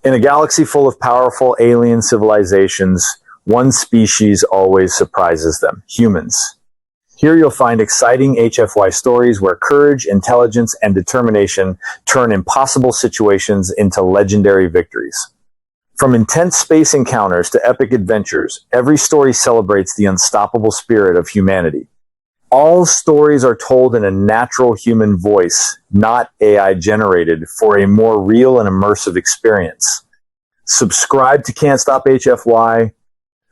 In a galaxy full of powerful alien civilizations, one species always surprises them: humans. Here you'll find exciting HFY stories where courage, intelligence, and determination turn impossible situations into legendary victories. From intense space encounters to epic adventures, every story celebrates the unstoppable spirit of humanity. All stories are told in a natural human voice, not AI generated, for a more real and immersive experience. Subscribe to Can't Stop HFY.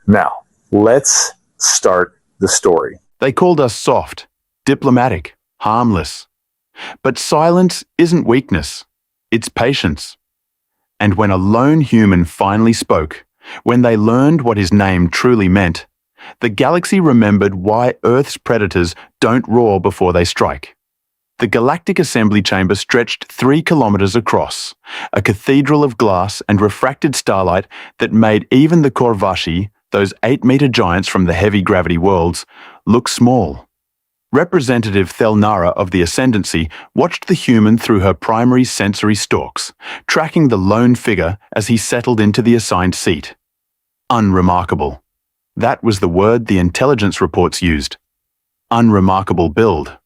Now, let's start the story. They called us soft, diplomatic, harmless. But silence isn't weakness, it's patience. And when a lone human finally spoke, when they learned what his name truly meant, the galaxy remembered why Earth's predators don't roar before they strike. The galactic assembly chamber stretched 3 kilometers across, a cathedral of glass and refracted starlight that made even the Korvashi, those 8-meter giants from the heavy gravity worlds, look small. Representative Thelnara of the Ascendancy watched the human through her primary sensory stalks, tracking the lone figure as he settled into the assigned seat. Unremarkable. That was the word the intelligence reports used. Unremarkable build.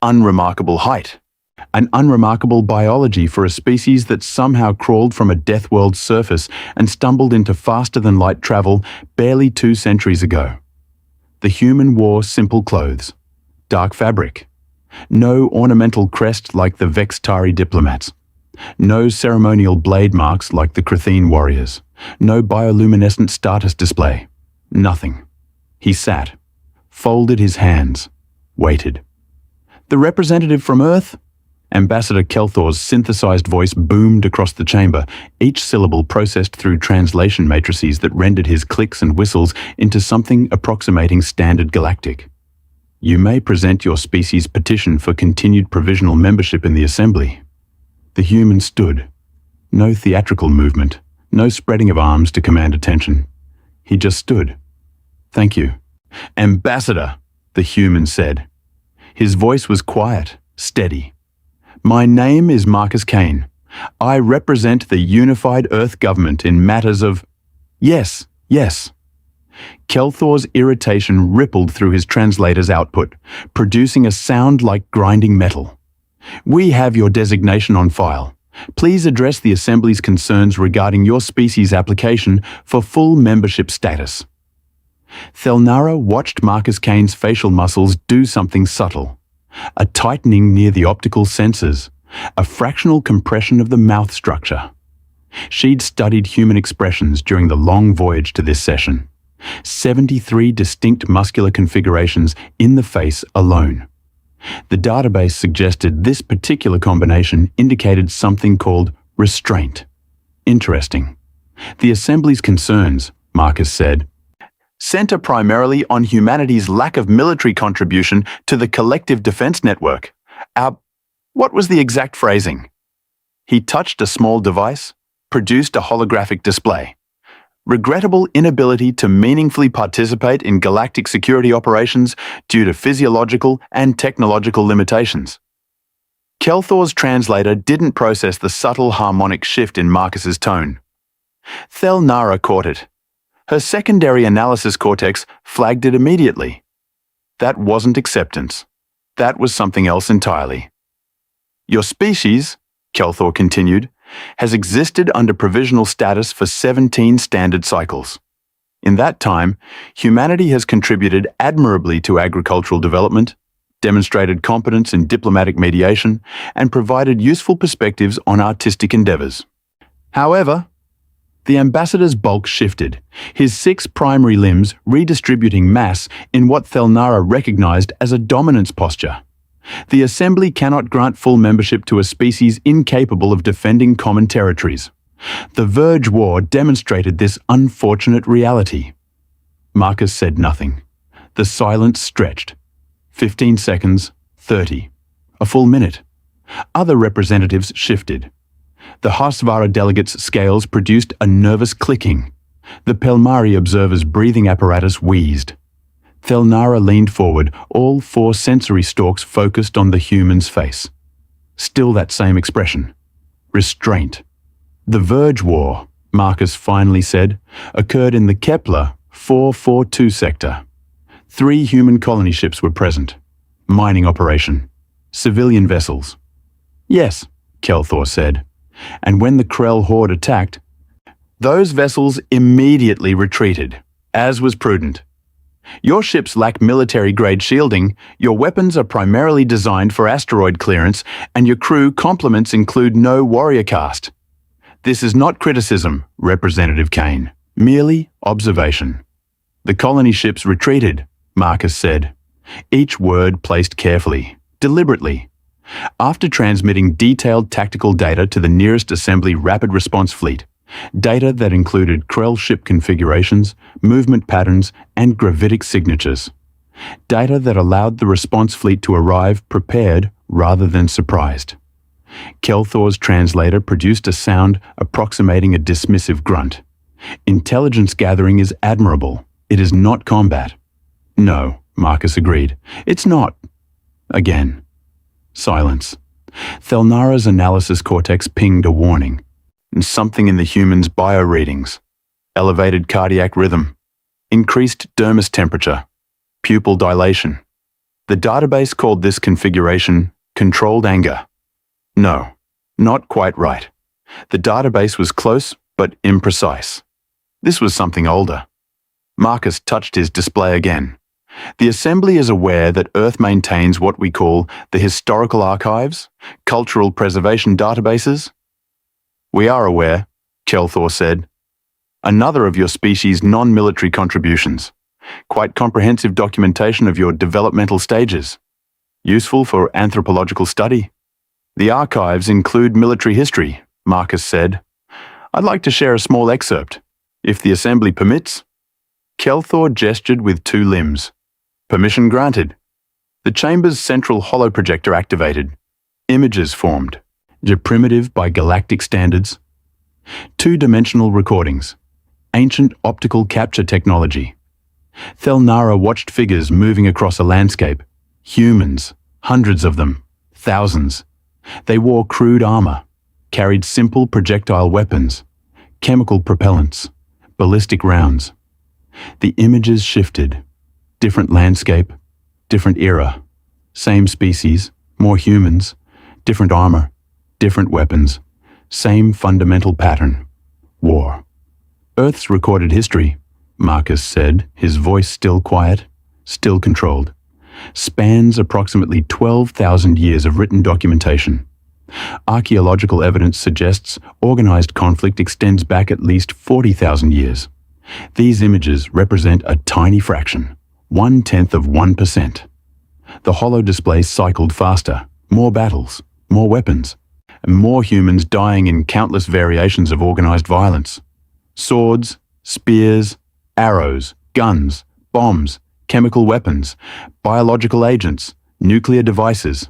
Unremarkable height. An unremarkable biology for a species that somehow crawled from a death world's surface and stumbled into faster-than-light travel barely 2 centuries ago. The human wore simple clothes. Dark fabric. No ornamental crest like the Vextari diplomats. No ceremonial blade marks like the Kratheen warriors. No bioluminescent status display. Nothing. He sat, folded his hands, waited. The representative from Earth? Ambassador Kelthor's synthesized voice boomed across the chamber, each syllable processed through translation matrices that rendered his clicks and whistles into something approximating standard galactic. You may present your species' petition for continued provisional membership in the Assembly. The human stood. No theatrical movement, no spreading of arms to command attention. He just stood. Thank you. Ambassador, the human said. His voice was quiet, steady. My name is Marcus Kane. I represent the unified Earth government in matters of... Yes. Kelthor's irritation rippled through his translator's output, producing a sound like grinding metal. We have your designation on file. Please address the Assembly's concerns regarding your species' application for full membership status. Thelnara watched Marcus Kane's facial muscles do something subtle. A tightening near the optical sensors, a fractional compression of the mouth structure. She'd studied human expressions during the long voyage to this session. 73 distinct muscular configurations in the face alone. The database suggested this particular combination indicated something called restraint. Interesting. The Assembly's concerns, Marcus said, center primarily on humanity's lack of military contribution to the collective defense network. What was the exact phrasing? He touched a small device, produced a holographic display. Regrettable inability to meaningfully participate in galactic security operations due to physiological and technological limitations. Kelthor's translator didn't process the subtle harmonic shift in Marcus's tone. Thelnara caught it. Her secondary analysis cortex flagged it immediately. That wasn't acceptance. That was something else entirely. Your species, Kelthor continued, has existed under provisional status for 17 standard cycles. In that time, humanity has contributed admirably to agricultural development, demonstrated competence in diplomatic mediation, and provided useful perspectives on artistic endeavors. However, the ambassador's bulk shifted, his 6 primary limbs redistributing mass in what Thelnara recognized as a dominance posture. The Assembly cannot grant full membership to a species incapable of defending common territories. The Verge War demonstrated this unfortunate reality. Marcus said nothing. The silence stretched. 15 seconds, 30. A full minute. Other representatives shifted. The Hasvara delegates' scales produced a nervous clicking. The Pelmari observer's breathing apparatus wheezed. Thelnara leaned forward, all 4 sensory stalks focused on the human's face. Still that same expression. Restraint. The Verge War, Marcus finally said, occurred in the Kepler 442 sector. 3 human colony ships were present. Mining operation. Civilian vessels. Yes, Kelthor said. And when the Krell horde attacked, those vessels immediately retreated, as was prudent. Your ships lack military-grade shielding, your weapons are primarily designed for asteroid clearance, and your crew complements include no warrior caste. This is not criticism, Representative Kane, merely observation. The colony ships retreated, Marcus said, each word placed carefully, deliberately. After transmitting detailed tactical data to the nearest assembly rapid response fleet, data that included Krell ship configurations, movement patterns, and gravitic signatures. Data that allowed the response fleet to arrive prepared rather than surprised. Kelthor's translator produced a sound approximating a dismissive grunt. Intelligence gathering is admirable. It is not combat. No, Marcus agreed. It's not. Again. Silence. Thelnara's analysis cortex pinged a warning. Something in the human's bio-readings. Elevated cardiac rhythm. Increased dermis temperature. Pupil dilation. The database called this configuration controlled anger. No, not quite right. The database was close but imprecise. This was something older. Marcus touched his display again. The Assembly is aware that Earth maintains what we call the historical archives, cultural preservation databases. We are aware, Kelthor said. Another of your species' non-military contributions. Quite comprehensive documentation of your developmental stages. Useful for anthropological study. The archives include military history, Marcus said. I'd like to share a small excerpt, if the Assembly permits. Kelthor gestured with 2 limbs. Permission granted. The chamber's central holoprojector activated. Images formed. Primitive by galactic standards. 2-dimensional recordings. Ancient optical capture technology. Thelnara watched figures moving across a landscape. Humans, hundreds of them, thousands. They wore crude armor, carried simple projectile weapons, chemical propellants, ballistic rounds. The images shifted. Different landscape, different era. Same species, more humans, different armor, different weapons. Same fundamental pattern. War. Earth's recorded history, Marcus said, his voice still quiet, still controlled, spans approximately 12,000 years of written documentation. Archaeological evidence suggests organized conflict extends back at least 40,000 years. These images represent a tiny fraction, 0.1%. The holo display cycled faster, more battles, more weapons, and more humans dying in countless variations of organized violence. Swords, spears, arrows, guns, bombs, chemical weapons, biological agents, nuclear devices.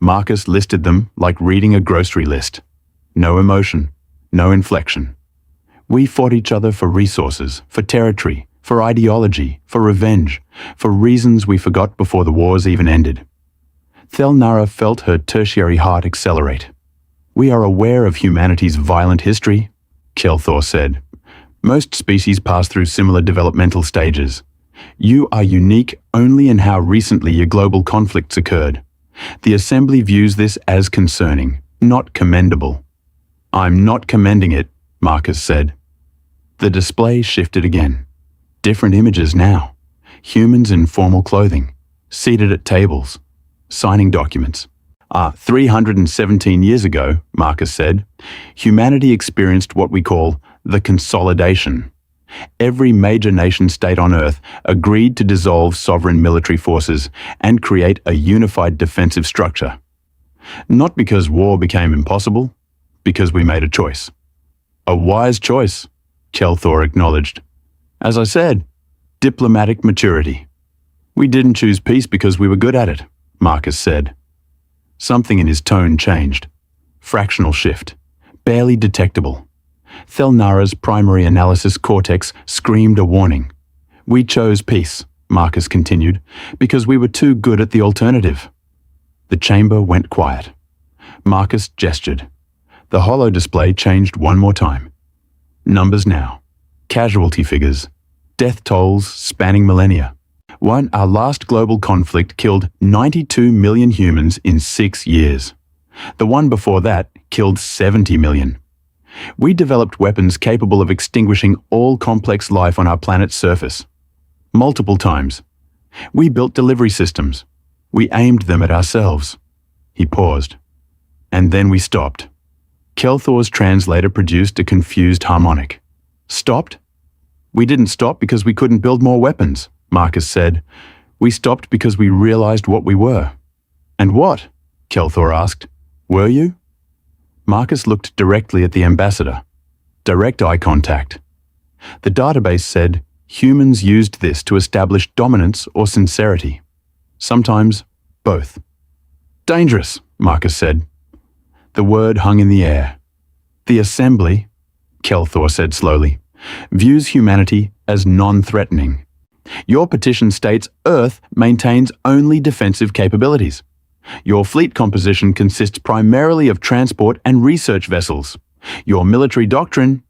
Marcus listed them like reading a grocery list. No emotion, no inflection. We fought each other for resources, for territory, for ideology, for revenge, for reasons we forgot before the wars even ended. Thelnara felt her tertiary heart accelerate. We are aware of humanity's violent history, Kelthor said. Most species pass through similar developmental stages. You are unique only in how recently your global conflicts occurred. The Assembly views this as concerning, not commendable. I'm not commending it, Marcus said. The display shifted again. Different images now. Humans in formal clothing, seated at tables, signing documents. 317 years ago, Marcus said, humanity experienced what we call the consolidation. Every major nation-state on Earth agreed to dissolve sovereign military forces and create a unified defensive structure. Not because war became impossible, because we made a choice. A wise choice, Kelthor acknowledged. As I said, diplomatic maturity. We didn't choose peace because we were good at it, Marcus said. Something in his tone changed. Fractional shift. Barely detectable. Thelnara's primary analysis cortex screamed a warning. We chose peace, Marcus continued, because we were too good at the alternative. The chamber went quiet. Marcus gestured. The holo display changed one more time. Numbers now. Casualty figures. Death tolls spanning millennia. Our last global conflict killed 92 million humans in 6 years. The one before that killed 70 million. We developed weapons capable of extinguishing all complex life on our planet's surface. Multiple times. We built delivery systems. We aimed them at ourselves. He paused. And then we stopped. Kelthor's translator produced a confused harmonic. Stopped? We didn't stop because we couldn't build more weapons, Marcus said. We stopped because we realized what we were. And what? Kelthor asked. Were you? Marcus looked directly at the ambassador. Direct eye contact. The database said humans used this to establish dominance or sincerity. Sometimes both. Dangerous, Marcus said. The word hung in the air. The Assembly, Kelthor said slowly, views humanity as non-threatening. Your petition states Earth maintains only defensive capabilities. Your fleet composition consists primarily of transport and research vessels. Our military doctrine,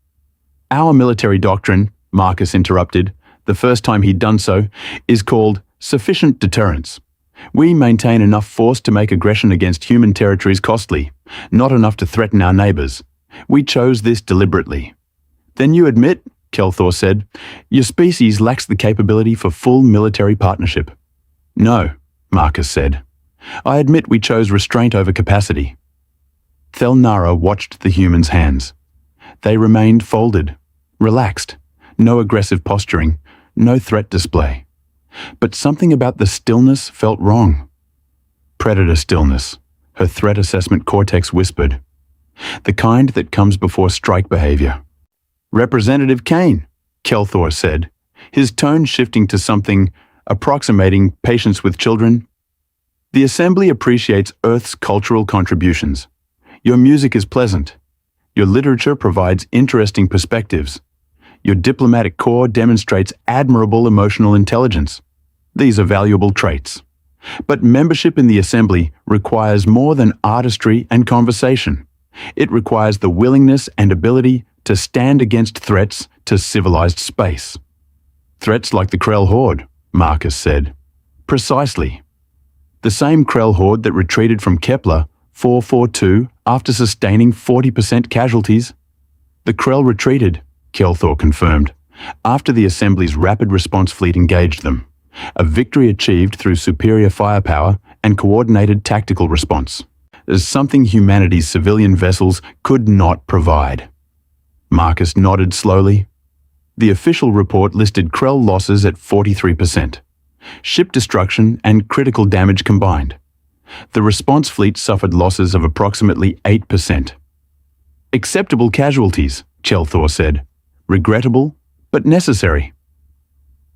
Marcus interrupted, the first time he'd done so, is called sufficient deterrence. We maintain enough force to make aggression against human territories costly, not enough to threaten our neighbors. We chose this deliberately. Then you admit, Kelthor said, your species lacks the capability for full military partnership. No, Marcus said. I admit we chose restraint over capacity. Thelnara watched the humans' hands. They remained folded, relaxed, no aggressive posturing, no threat display. But something about the stillness felt wrong. Predator stillness, her threat assessment cortex whispered. The kind that comes before strike behavior. Representative Kane, Kelthor said, his tone shifting to something approximating patience with children. The Assembly appreciates Earth's cultural contributions. Your music is pleasant. Your literature provides interesting perspectives. Your diplomatic corps demonstrates admirable emotional intelligence. These are valuable traits. But membership in the Assembly requires more than artistry and conversation. It requires the willingness and ability to stand against threats to civilized space. Threats like the Krell Horde, Marcus said. Precisely. The same Krell Horde that retreated from Kepler 442 after sustaining 40% casualties. The Krell retreated, Kelthor confirmed, after the Assembly's rapid response fleet engaged them. A victory achieved through superior firepower and coordinated tactical response. Is something humanity's civilian vessels could not provide. Marcus nodded slowly. The official report listed Krell losses at 43%. Ship destruction and critical damage combined. The response fleet suffered losses of approximately 8%. Acceptable casualties, Kelthor said. Regrettable, but necessary.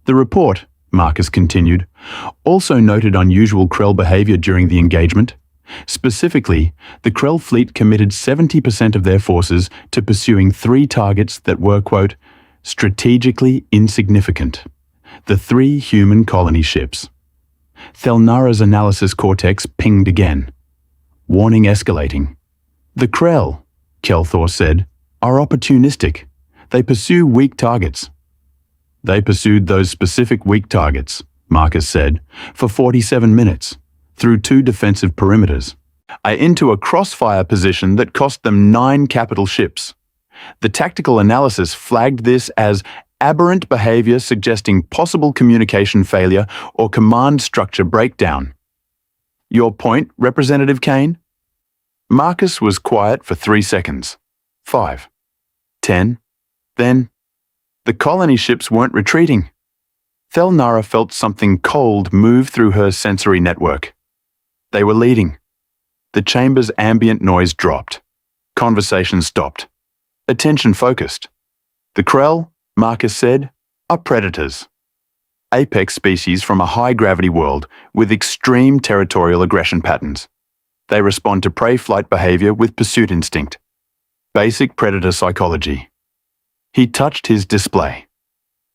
The report, Marcus continued, also noted unusual Krell behavior during the engagement. Specifically, the Krell fleet committed 70% of their forces to pursuing 3 targets that were, quote, strategically insignificant. The 3 human colony ships. Thelnara's analysis cortex pinged again. Warning escalating. The Krell, Kelthor said, are opportunistic. They pursue weak targets. They pursued those specific weak targets, Marcus said, for 47 minutes, through 2 defensive perimeters, into a crossfire position that cost them 9 capital ships. The tactical analysis flagged this as aberrant behavior suggesting possible communication failure or command structure breakdown. Your point, Representative Kane? Marcus was quiet for 3 seconds. 5. 10. Then, the colony ships weren't retreating. Thelnara felt something cold move through her sensory network. They were leading. The chamber's ambient noise dropped. Conversation stopped. Attention focused. The Krell, Marcus said, are predators. Apex species from a high-gravity world with extreme territorial aggression patterns. They respond to prey flight behavior with pursuit instinct. Basic predator psychology. He touched his display.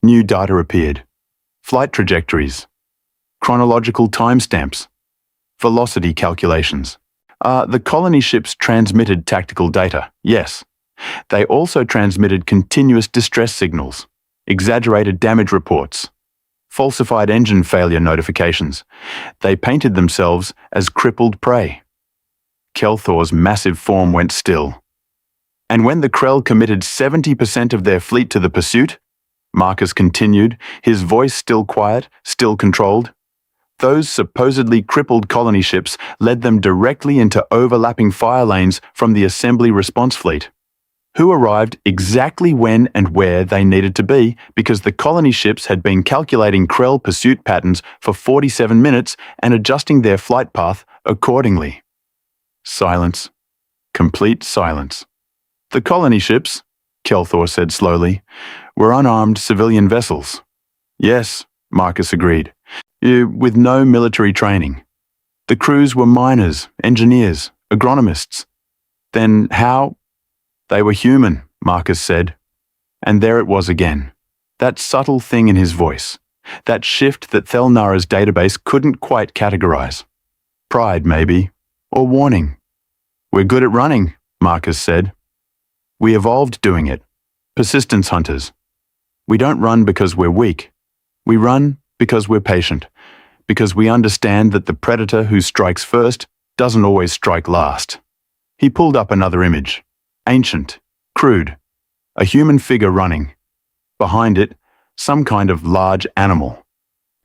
New data appeared. Flight trajectories. Chronological timestamps. Velocity calculations. The colony ships transmitted tactical data, yes. They also transmitted continuous distress signals, exaggerated damage reports, falsified engine failure notifications. They painted themselves as crippled prey. Kelthor's massive form went still. And when the Krell committed 70% of their fleet to the pursuit, Marcus continued, his voice still quiet, still controlled, those supposedly crippled colony ships led them directly into overlapping fire lanes from the assembly response fleet, who arrived exactly when and where they needed to be because the colony ships had been calculating Krell pursuit patterns for 47 minutes and adjusting their flight path accordingly. Silence. Complete silence. The colony ships, Kelthor said slowly, were unarmed civilian vessels. Yes, Marcus agreed. With no military training. The crews were miners, engineers, agronomists. Then how? They were human, Marcus said. And there it was again. That subtle thing in his voice. That shift that Thelnara's database couldn't quite categorize. Pride, maybe. Or warning. We're good at running, Marcus said. We evolved doing it. Persistence hunters. We don't run because we're weak. We run because we're patient, because we understand that the predator who strikes first doesn't always strike last. He pulled up another image. Ancient, crude, a human figure running. Behind it, some kind of large animal.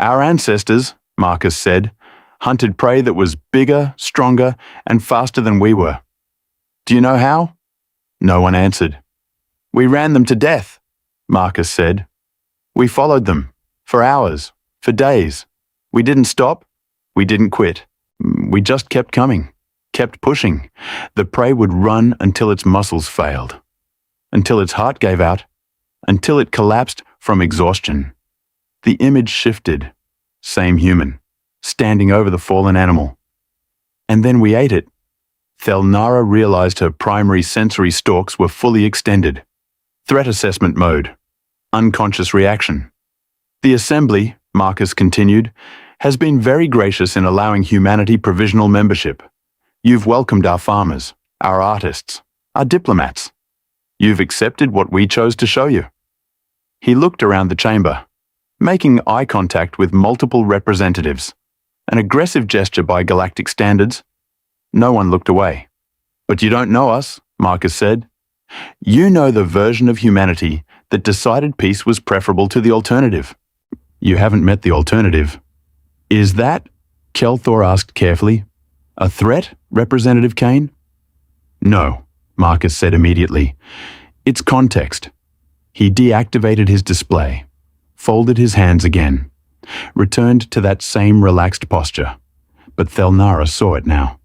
Our ancestors, Marcus said, hunted prey that was bigger, stronger, and faster than we were. Do you know how? No one answered. We ran them to death, Marcus said. We followed them, for hours. For days. We didn't stop. We didn't quit. We just kept coming, kept pushing. The prey would run until its muscles failed, until its heart gave out, until it collapsed from exhaustion. The image shifted. Same human, standing over the fallen animal. And then we ate it. Thelnara realized her primary sensory stalks were fully extended. Threat assessment mode. Unconscious reaction. The assembly, Marcus continued, has been very gracious in allowing humanity provisional membership. You've welcomed our farmers, our artists, our diplomats. You've accepted what we chose to show you. He looked around the chamber, making eye contact with multiple representatives, an aggressive gesture by galactic standards. No one looked away. But you don't know us, Marcus said. You know the version of humanity that decided peace was preferable to the alternative. You haven't met the alternative. Is that, Kelthor asked carefully, a threat, Representative Kane? No, Marcus said immediately. It's context. He deactivated his display, folded his hands again, returned to that same relaxed posture. But Thelnara saw it now.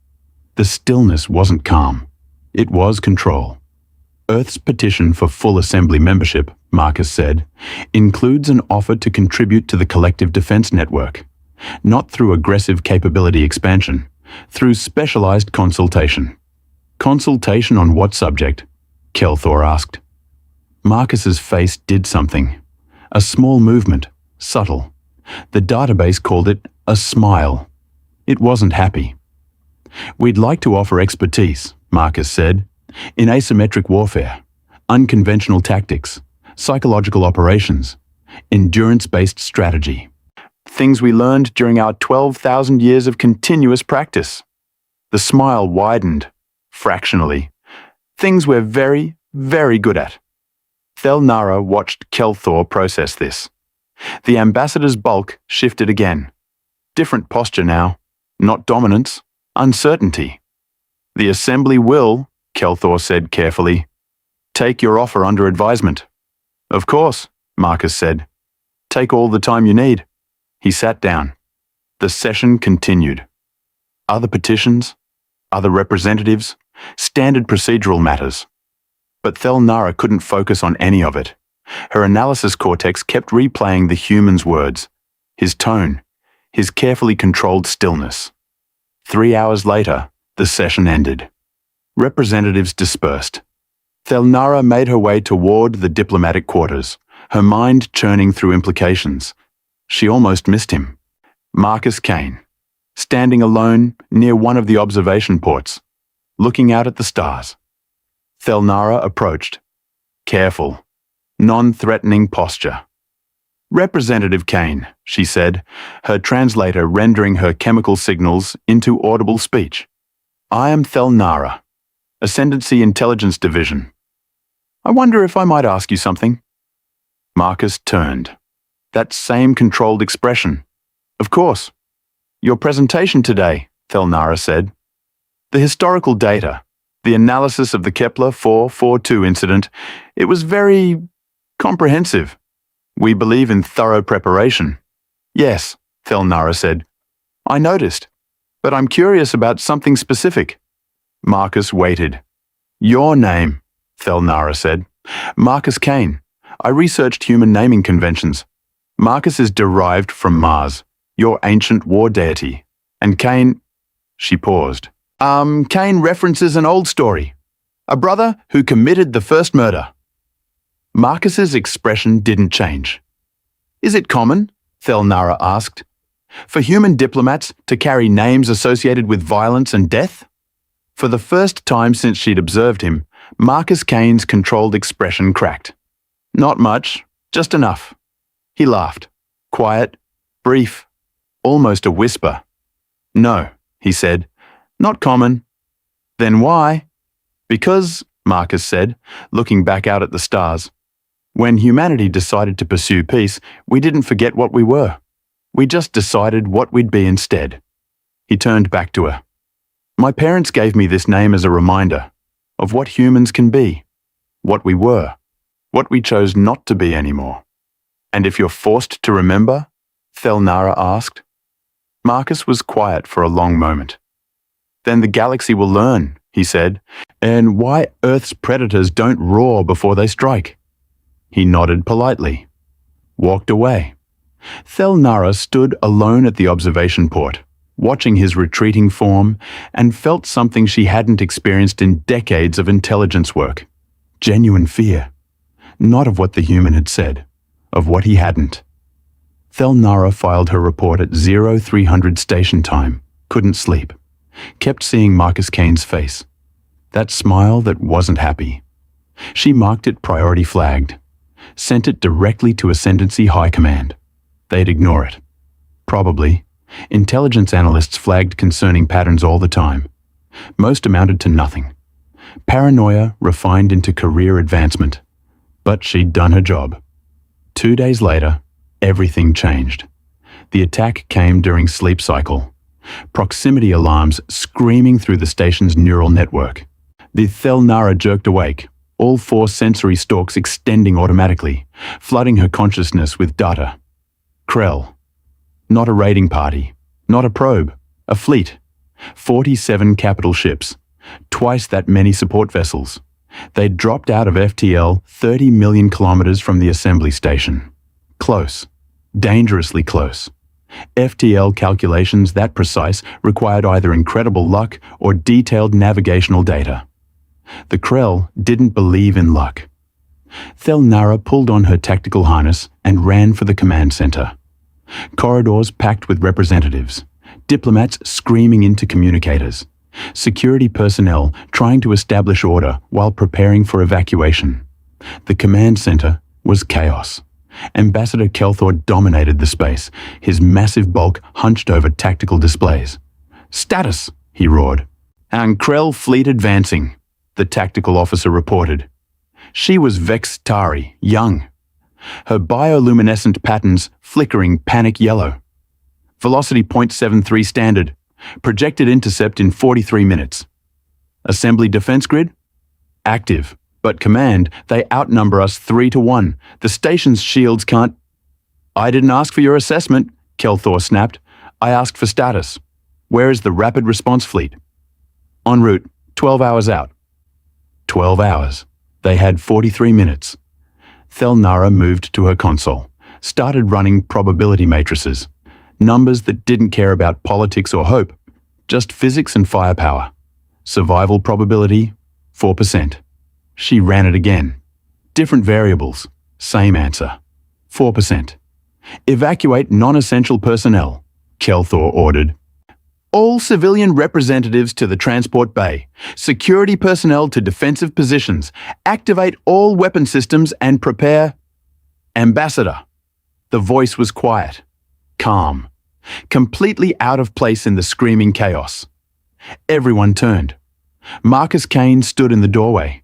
The stillness wasn't calm. It was control. Earth's petition for full assembly membership, Marcus said, includes an offer to contribute to the collective defense network, not through aggressive capability expansion, through specialized consultation. Consultation on what subject? Kelthor asked. Marcus's face did something. A small movement, subtle. The database called it a smile. It wasn't happy. We'd like to offer expertise, Marcus said, in asymmetric warfare, unconventional tactics, psychological operations, endurance-based strategy. Things we learned during our 12,000 years of continuous practice. The smile widened, fractionally. Things we're very, very good at. Thelnara watched Kelthor process this. The ambassador's bulk shifted again. Different posture now. Not dominance, uncertainty. The assembly will, Kelthor said carefully, take your offer under advisement. Of course, Marcus said. Take all the time you need. He sat down. The session continued. Other petitions, other representatives, standard procedural matters. But Thelnara couldn't focus on any of it. Her analysis cortex kept replaying the human's words, his tone, his carefully controlled stillness. 3 hours later, the session ended. Representatives dispersed. Thelnara made her way toward the diplomatic quarters, her mind churning through implications. She almost missed him. Marcus Kane, standing alone near one of the observation ports, looking out at the stars. Thelnara approached. Careful, non-threatening posture. "Representative Kane," she said, her translator rendering her chemical signals into audible speech. "I am Thelnara, Ascendancy Intelligence Division. I wonder if I might ask you something?" Marcus turned. That same controlled expression. "Of course. Your presentation today," Thelnara said. "The historical data, the analysis of the Kepler 442 incident, it was very comprehensive. We believe in thorough preparation." "Yes," Thelnara said. "I noticed, but I'm curious about something specific." Marcus waited. "Your name," Thelnara said. "Marcus Kane. I researched human naming conventions. Marcus is derived from Mars, your ancient war deity. And Kane..." She paused. Kane references an old story. A brother who committed the first murder." Marcus's expression didn't change. "Is it common," Thelnara asked, "for human diplomats to carry names associated with violence and death?" For the first time since she'd observed him, Marcus Kane's controlled expression cracked. "Not much, just enough." He laughed. Quiet, brief, almost a whisper. "No," he said, "not common." "Then why?" "Because," Marcus said, looking back out at the stars, "when humanity decided to pursue peace, we didn't forget what we were. We just decided what we'd be instead." He turned back to her. "My parents gave me this name as a reminder of what humans can be, what we were, what we chose not to be anymore." "And if you're forced to remember?" Thelnara asked. Marcus was quiet for a long moment. "Then the galaxy will learn," he said, "and why Earth's predators don't roar before they strike." He nodded politely, walked away. Thelnara stood alone at the observation port, watching his retreating form, and felt something she hadn't experienced in decades of intelligence work. Genuine fear. Not of what the human had said, of what he hadn't. Thelnara filed her report at 0300 station time, couldn't sleep, kept seeing Marcus Kane's face. That smile that wasn't happy. She marked it priority flagged, sent it directly to Ascendancy High Command. They'd ignore it. Probably. Intelligence analysts flagged concerning patterns all the time. Most amounted to nothing. Paranoia refined into career advancement. But she'd done her job. 2 days later, everything changed. The attack came during sleep cycle. Proximity alarms screaming through the station's neural network. The Thelnara jerked awake, all 4 sensory stalks extending automatically, flooding her consciousness with data. Krell. Not a raiding party, not a probe, a fleet. 47 capital ships, twice that many support vessels. They'd dropped out of FTL 30 million kilometers from the assembly station. Close, dangerously close. FTL calculations that precise required either incredible luck or detailed navigational data. The Krell didn't believe in luck. Thelnara pulled on her tactical harness and ran for the command center. Corridors packed with representatives, diplomats screaming into communicators, security personnel trying to establish order while preparing for evacuation. The command center was chaos. Ambassador Kelthor dominated the space, his massive bulk hunched over tactical displays. "Status!" he roared. "And Krell fleet advancing," the tactical officer reported. She was Vex Tari, young. Her bioluminescent patterns flickering panic yellow. Velocity 0.73 standard. Projected intercept in 43 minutes. Assembly defense grid? Active. But command, they outnumber us 3-1. The station's shields can't... "I didn't ask for your assessment," Kelthor snapped. "I asked for status. Where is the rapid response fleet?" "En route, 12 hours out." 12 hours. They had 43 minutes. Thelnara moved to her console, started running probability matrices, numbers that didn't care about politics or hope, just physics and firepower. Survival probability, 4%. She ran it again. Different variables, same answer, 4%. "Evacuate non-essential personnel," Kelthor ordered. All civilian representatives to the transport bay. Security personnel to defensive positions. Activate all weapon systems and prepare... Ambassador. The voice was quiet, calm, completely out of place in the screaming chaos. Everyone turned. Marcus Kane stood in the doorway.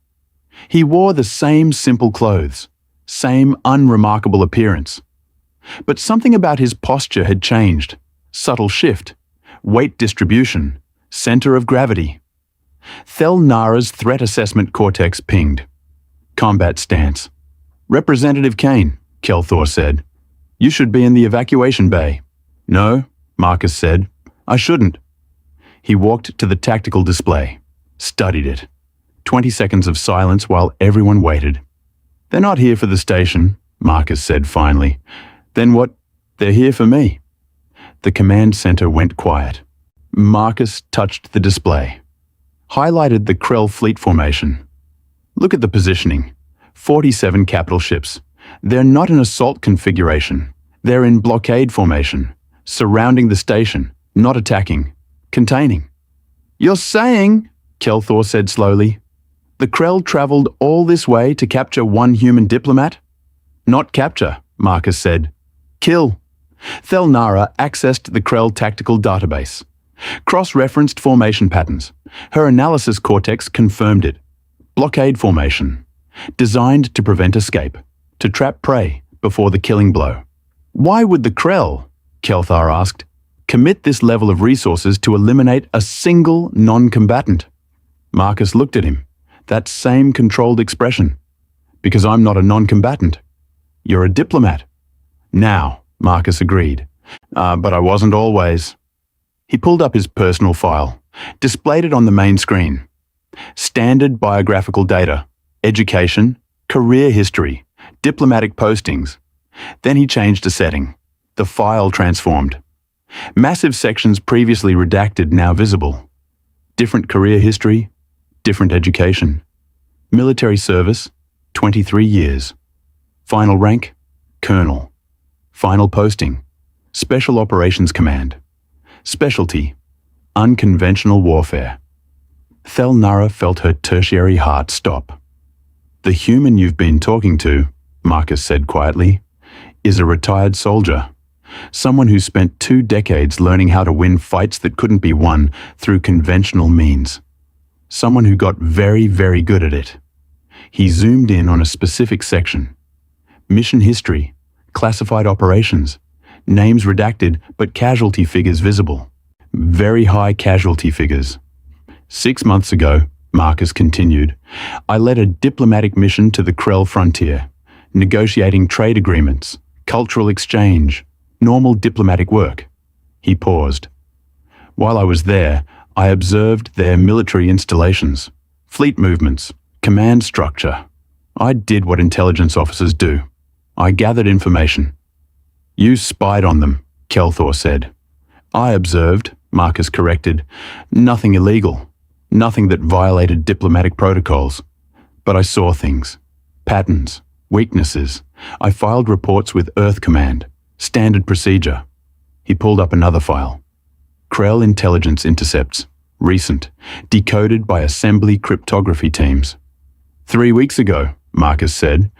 He wore the same simple clothes, same unremarkable appearance. But something about his posture had changed. Subtle shift, weight distribution, center of gravity. Thel Nara's threat assessment cortex pinged. Combat stance. Representative Kane, Kelthor said. You should be in the evacuation bay. No, Marcus said. I shouldn't. He walked to the tactical display, studied it. 20 seconds of silence while everyone waited. They're not here for the station, Marcus said finally. Then what? They're here for me. The command center went quiet. Marcus touched the display. Highlighted the Krell fleet formation. Look at the positioning. 47 capital ships. They're not in assault configuration. They're in blockade formation, surrounding the station, not attacking, containing. You're saying, Kelthor said slowly, the Krell traveled all this way to capture one human diplomat? Not capture, Marcus said. Kill. Thel Nara accessed the Krell tactical database. Cross-referenced formation patterns. Her analysis cortex confirmed it. Blockade formation. Designed to prevent escape, to trap prey before the killing blow. Why would the Krell, Kelthar asked, commit this level of resources to eliminate a single non-combatant? Marcus looked at him, that same controlled expression. Because I'm not a non-combatant. You're a diplomat. Now, Marcus agreed. But I wasn't always. He pulled up his personal file, displayed it on the main screen. Standard biographical data, education, career history, diplomatic postings. Then he changed a setting. The file transformed. Massive sections previously redacted now visible. Different career history, different education. Military service, 23 years. Final rank, Colonel. Final posting, Special Operations Command. Specialty, unconventional warfare. Thel Nara felt her tertiary heart stop. The human you've been talking to, Marcus said quietly, is a retired soldier. Someone who spent 2 decades learning how to win fights that couldn't be won through conventional means. Someone who got very, very good at it. He zoomed in on a specific section. Mission history, classified operations, names redacted but casualty figures visible. Very high casualty figures. 6 months ago, Marcus continued, I led a diplomatic mission to the Krell frontier, negotiating trade agreements, cultural exchange, normal diplomatic work. He paused. While I was there, I observed their military installations, fleet movements, command structure. I did what intelligence officers do. I gathered information. You spied on them, Kelthor said. I observed, Marcus corrected, nothing illegal, nothing that violated diplomatic protocols. But I saw things, patterns, weaknesses. I filed reports with Earth Command, standard procedure. He pulled up another file. Krell intelligence intercepts, recent, decoded by assembly cryptography teams. 3 weeks ago, Marcus said,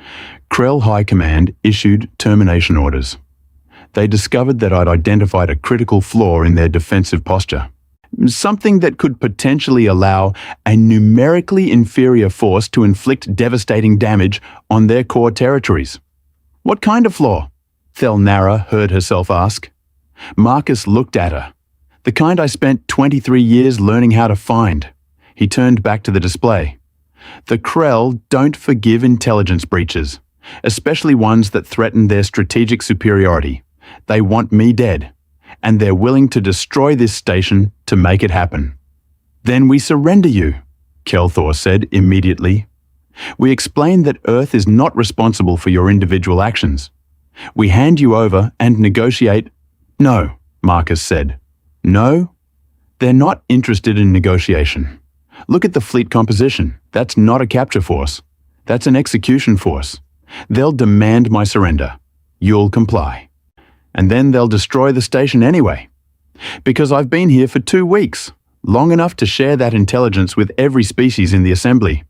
Krell High Command issued termination orders. They discovered that I'd identified a critical flaw in their defensive posture. Something that could potentially allow a numerically inferior force to inflict devastating damage on their core territories. What kind of flaw? Thel Nara heard herself ask. Marcus looked at her. The kind I spent 23 years learning how to find. He turned back to the display. The Krell don't forgive intelligence breaches, especially ones that threaten their strategic superiority. They want me dead, and they're willing to destroy this station to make it happen. Then we surrender you, Kelthor said immediately. We explain that Earth is not responsible for your individual actions. We hand you over and negotiate. No, Marcus said. No? They're not interested in negotiation. Look at the fleet composition. That's not a capture force. That's an execution force. They'll demand my surrender. You'll comply. And then they'll destroy the station anyway. Because I've been here for 2 weeks, long enough to share that intelligence with every species in the assembly.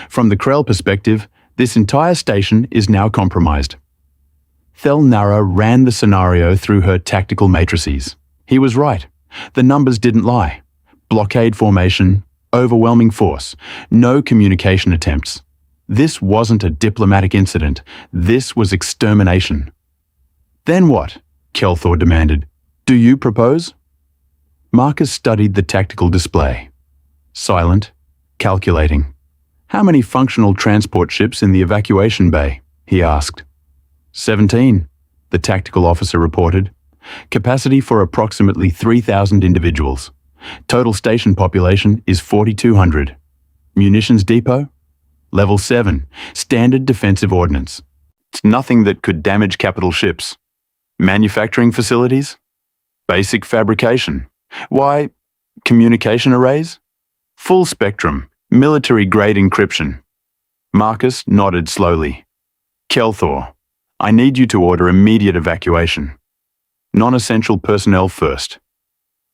From the Krell perspective, this entire station is now compromised. Thelnara ran the scenario through her tactical matrices. He was right. The numbers didn't lie. Blockade formation, overwhelming force, no communication attempts. This wasn't a diplomatic incident. This was extermination. Then what? Kelthor demanded. Do you propose? Marcus studied the tactical display. Silent, calculating. How many functional transport ships in the evacuation bay? He asked. 17, the tactical officer reported. Capacity for approximately 3,000 individuals. Total station population is 4,200. Munitions depot? Level 7, standard defensive ordnance. It's nothing that could damage capital ships. Manufacturing facilities? Basic fabrication. Why, communication arrays? Full spectrum, military-grade encryption. Marcus nodded slowly. Kelthor, I need you to order immediate evacuation. Non-essential personnel first.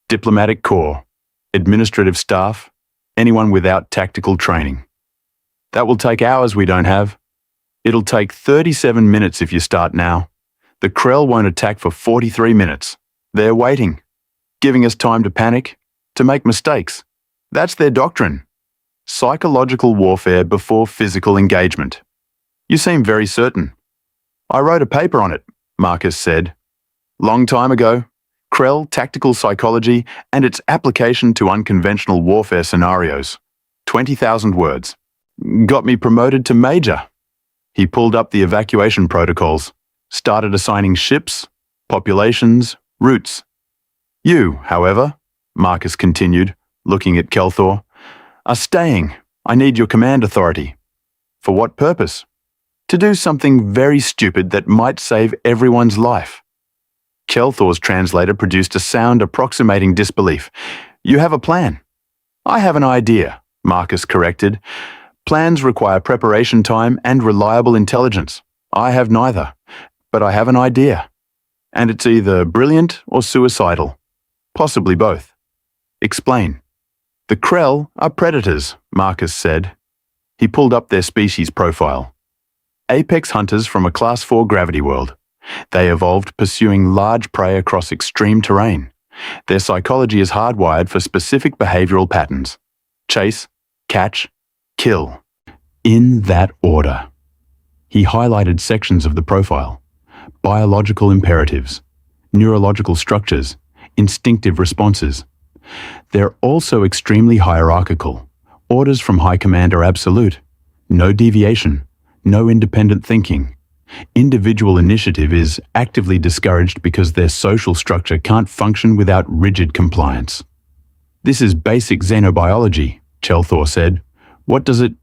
Diplomatic corps, administrative staff, anyone without tactical training. That will take hours we don't have. It'll take 37 minutes if you start now. The Krell won't attack for 43 minutes. They're waiting, giving us time to panic, to make mistakes. That's their doctrine. Psychological warfare before physical engagement. You seem very certain. I wrote a paper on it, Marcus said. Long time ago, Krell Tactical Psychology and its application to unconventional warfare scenarios. 20,000 words. Got me promoted to major. He pulled up the evacuation protocols, started assigning ships, populations, routes. You, however, Marcus continued, looking at Kelthor, are staying. I need your command authority. For what purpose? To do something very stupid that might save everyone's life. Kelthor's translator produced a sound approximating disbelief. You have a plan. I have an idea, Marcus corrected. Plans require preparation time and reliable intelligence. I have neither, but I have an idea. And it's either brilliant or suicidal. Possibly both. Explain. The Krell are predators, Marcus said. He pulled up their species profile. Apex hunters from a Class 4 gravity world. They evolved pursuing large prey across extreme terrain. Their psychology is hardwired for specific behavioral patterns. Chase, catch, kill. In that order. He highlighted sections of the profile. Biological imperatives, neurological structures, instinctive responses. They're also extremely hierarchical. Orders from high command are absolute. No deviation, no independent thinking. Individual initiative is actively discouraged because their social structure can't function without rigid compliance. This is basic xenobiology, Kelthor said. What does it...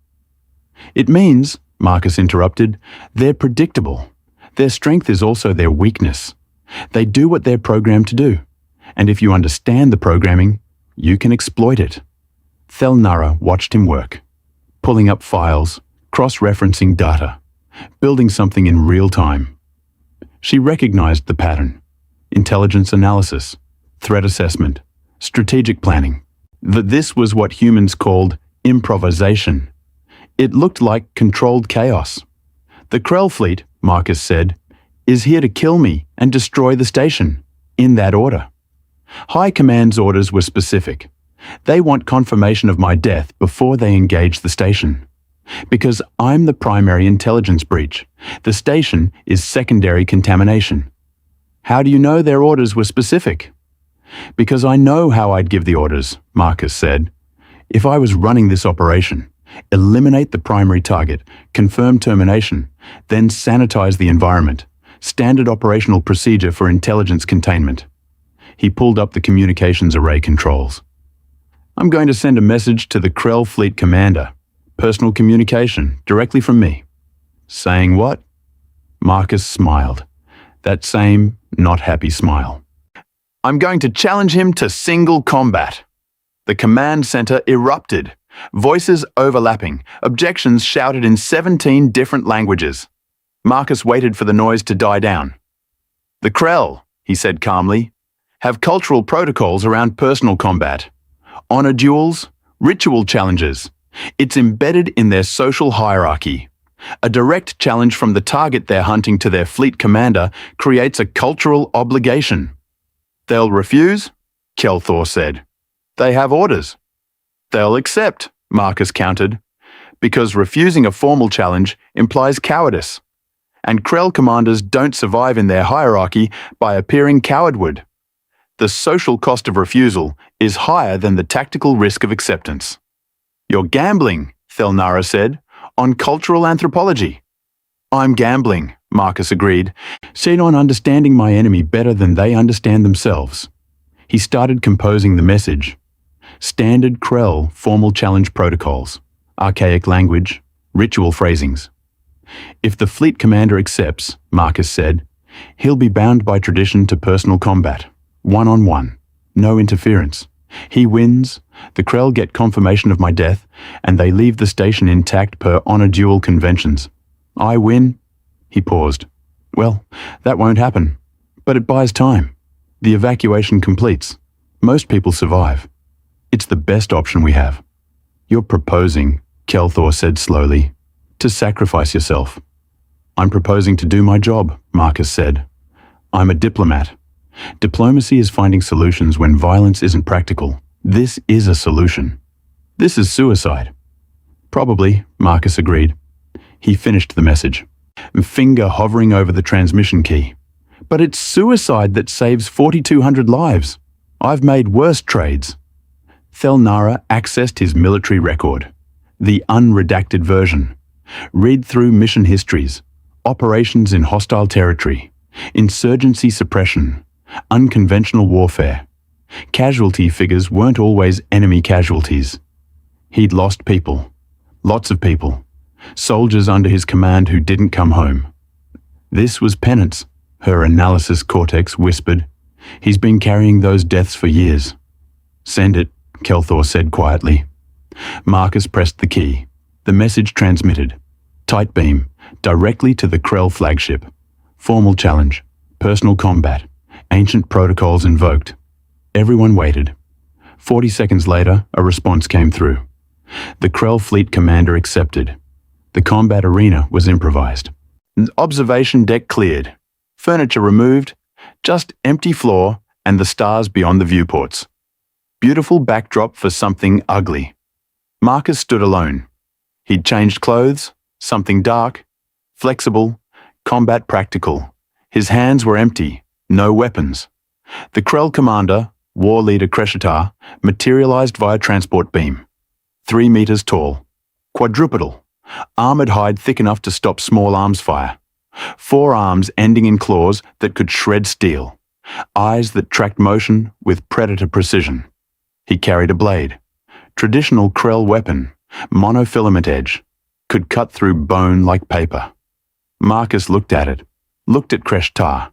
It means, Marcus interrupted, they're predictable. Their strength is also their weakness. They do what they're programmed to do. And if you understand the programming, you can exploit it. Thelnara watched him work, pulling up files, cross-referencing data, building something in real time. She recognized the pattern: intelligence analysis, threat assessment, strategic planning. That this was what humans called improvisation. It looked like controlled chaos. The Krell fleet, Marcus said, is here to kill me and destroy the station, in that order. High Command's orders were specific. They want confirmation of my death before they engage the station. Because I'm the primary intelligence breach. The station is secondary contamination. How do you know their orders were specific? Because I know how I'd give the orders, Marcus said. If I was running this operation, eliminate the primary target, confirm termination, then sanitize the environment. Standard operational procedure for intelligence containment. He pulled up the communications array controls. I'm going to send a message to the Krell fleet commander. Personal communication, directly from me. Saying what? Marcus smiled. That same, not happy smile. I'm going to challenge him to single combat. The command center erupted. Voices overlapping, objections shouted in 17 different languages. Marcus waited for the noise to die down. The Krell, he said calmly. have cultural protocols around personal combat. Honor duels, ritual challenges. It's embedded in their social hierarchy. A direct challenge from the target they're hunting to their fleet commander creates a cultural obligation. They'll refuse, Kelthor said. They have orders. They'll accept, Marcus countered, because refusing a formal challenge implies cowardice. And Krell commanders don't survive in their hierarchy by appearing cowardward. The social cost of refusal is higher than the tactical risk of acceptance. You're gambling, Thelnara said, on cultural anthropology. I'm gambling, Marcus agreed, set on understanding my enemy better than they understand themselves. He started composing the message. Standard Krell formal challenge protocols, archaic language, ritual phrasings. If the fleet commander accepts, Marcus said, he'll be bound by tradition to personal combat, one-on-one, no interference. He wins, the Krell get confirmation of my death, and they leave the station intact per honor duel conventions. I win. He paused. Well, that won't happen. But it buys time. The evacuation completes. Most people survive. It's the best option we have. You're proposing, Kelthor said slowly, to sacrifice yourself. I'm proposing to do my job, Marcus said. I'm a diplomat. Diplomacy is finding solutions when violence isn't practical. This is a solution. This is suicide. Probably, Marcus agreed. He finished the message, finger hovering over the transmission key. But it's suicide that saves 4,200 lives. I've made worse trades. Thelnara accessed his military record, the unredacted version. Read through mission histories, operations in hostile territory, insurgency suppression, unconventional warfare. Casualty figures weren't always enemy casualties. He'd lost people, lots of people, soldiers under his command who didn't come home. This was penance, her analysis cortex whispered. He's been carrying those deaths for years. Send it, Kelthor said quietly. Marcus pressed the key. The message transmitted. Tight beam, directly to the Krell flagship. Formal challenge. Personal combat. Ancient protocols invoked. Everyone waited. 40 seconds later, a response came through. The Krell fleet commander accepted. The combat arena was improvised. Observation deck cleared. Furniture removed. Just empty floor and the stars beyond the viewports. Beautiful backdrop for something ugly. Marcus stood alone. He'd changed clothes, something dark, flexible, combat practical. His hands were empty, no weapons. The Krell commander, war leader Kreshatar, materialized via transport beam. 3 meters tall, quadrupedal, armored hide thick enough to stop small arms fire. 4 arms ending in claws that could shred steel. Eyes that tracked motion with predator precision. He carried a blade. Traditional Krell weapon, monofilament edge, could cut through bone like paper. Marcus looked at it, looked at Kreshatar.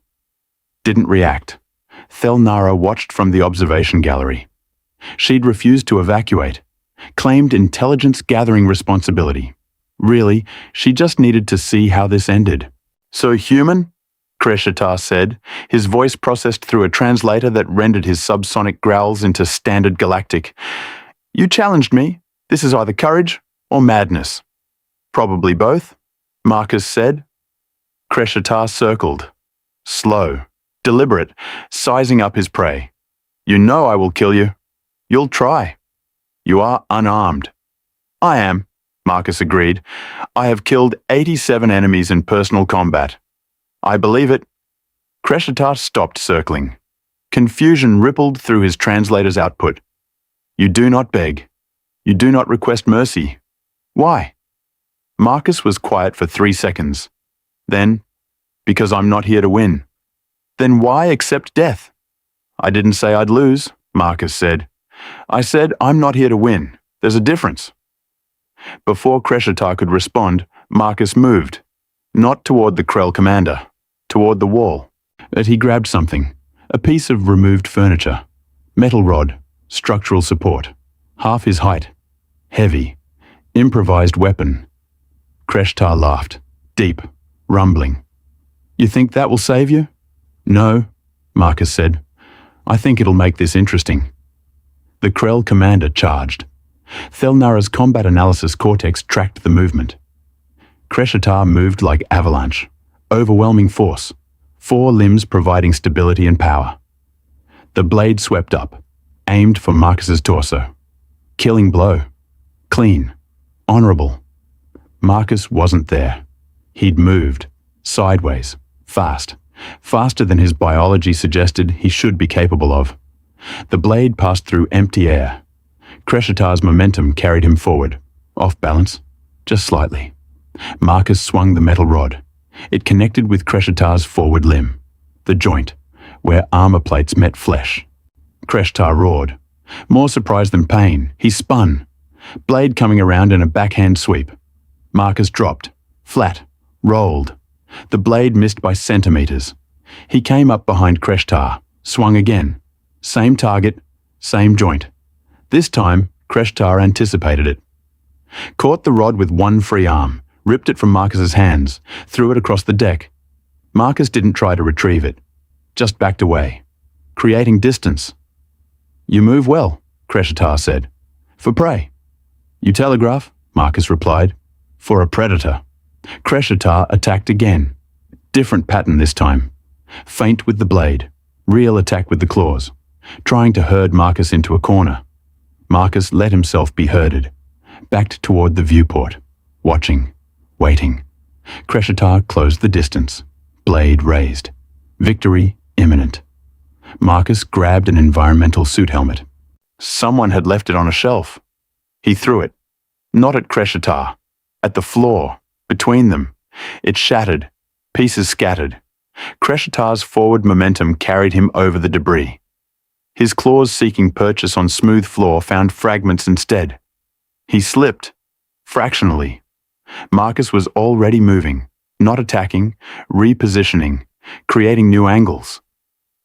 Didn't react. Thelnara watched from the observation gallery. She'd refused to evacuate, claimed intelligence gathering responsibility. Really, she just needed to see how this ended. So human? Kreshatar said, his voice processed through a translator that rendered his subsonic growls into standard galactic. You challenged me. This is either courage or madness. Probably both, Marcus said. Kreshatar circled. Slow, deliberate, sizing up his prey. You know I will kill you. You'll try. You are unarmed. I am, Marcus agreed. I have killed 87 enemies in personal combat. I believe it. Kreshatar stopped circling. Confusion rippled through his translator's output. You do not beg. You do not request mercy. Why? Marcus was quiet for 3 seconds. Then, because I'm not here to win. Then why accept death? I didn't say I'd lose, Marcus said. I said I'm not here to win. There's a difference. Before Kreshatar could respond, Marcus moved. Not toward the Krell commander. Toward the wall. But he grabbed something. A piece of removed furniture. Metal rod. Structural support. Half his height. Heavy. Improvised weapon. Kreshatar laughed. Deep. Rumbling. You think that will save you? No, Marcus said. I think it'll make this interesting. The Krell commander charged. Thelnara's combat analysis cortex tracked the movement. Kreshatar moved like avalanche, overwhelming force, 4 limbs providing stability and power. The blade swept up, aimed for Marcus's torso. Killing blow. Clean. Honorable. Marcus wasn't there. He'd moved. Sideways. Fast. Faster than his biology suggested he should be capable of. The blade passed through empty air. Kreshatar's momentum carried him forward. Off balance. Just slightly. Marcus swung the metal rod. It connected with Kreshatar's forward limb. The joint, where armor plates met flesh. Kreshatar roared. More surprise than pain, he spun. Blade coming around in a backhand sweep. Marcus dropped. Flat. Rolled. The blade missed by centimeters. He came up behind Kreshatar. Swung again. Same target. Same joint. This time, Kreshatar anticipated it. Caught the rod with one free arm. Ripped it from Marcus's hands. Threw it across the deck. Marcus didn't try to retrieve it. Just backed away. Creating distance. You move well, Kreshatar said. For prey. You telegraph, Marcus replied. For a predator. Kreshatar attacked again. Different pattern this time. Feint with the blade. Real attack with the claws. Trying to herd Marcus into a corner. Marcus let himself be herded. Backed toward the viewport. Watching. Waiting. Kreshatar closed the distance. Blade raised. Victory imminent. Marcus grabbed an environmental suit helmet. Someone had left it on a shelf. He threw it. Not at Kreshatar. At the floor. Between them. It shattered. Pieces scattered. Kreshatar's forward momentum carried him over the debris. His claws seeking purchase on smooth floor found fragments instead. He slipped. Fractionally. Marcus was already moving. Not attacking. Repositioning. Creating new angles.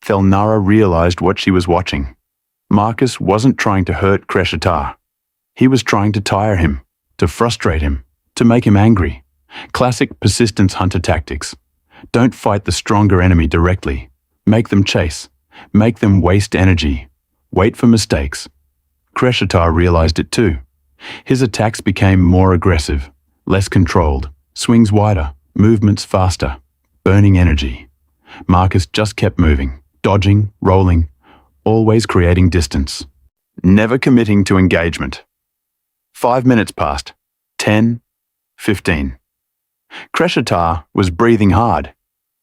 Thelnara realized what she was watching. Marcus wasn't trying to hurt Kreshatar. He was trying to tire him, to frustrate him, to make him angry. Classic persistence hunter tactics. Don't fight the stronger enemy directly. Make them chase. Make them waste energy. Wait for mistakes. Kreshatar realized it too. His attacks became more aggressive, less controlled, swings wider, movements faster, burning energy. Marcus just kept moving, dodging, rolling, always creating distance. Never committing to engagement. 5 minutes passed. 10, 15. Kreshatar was breathing hard.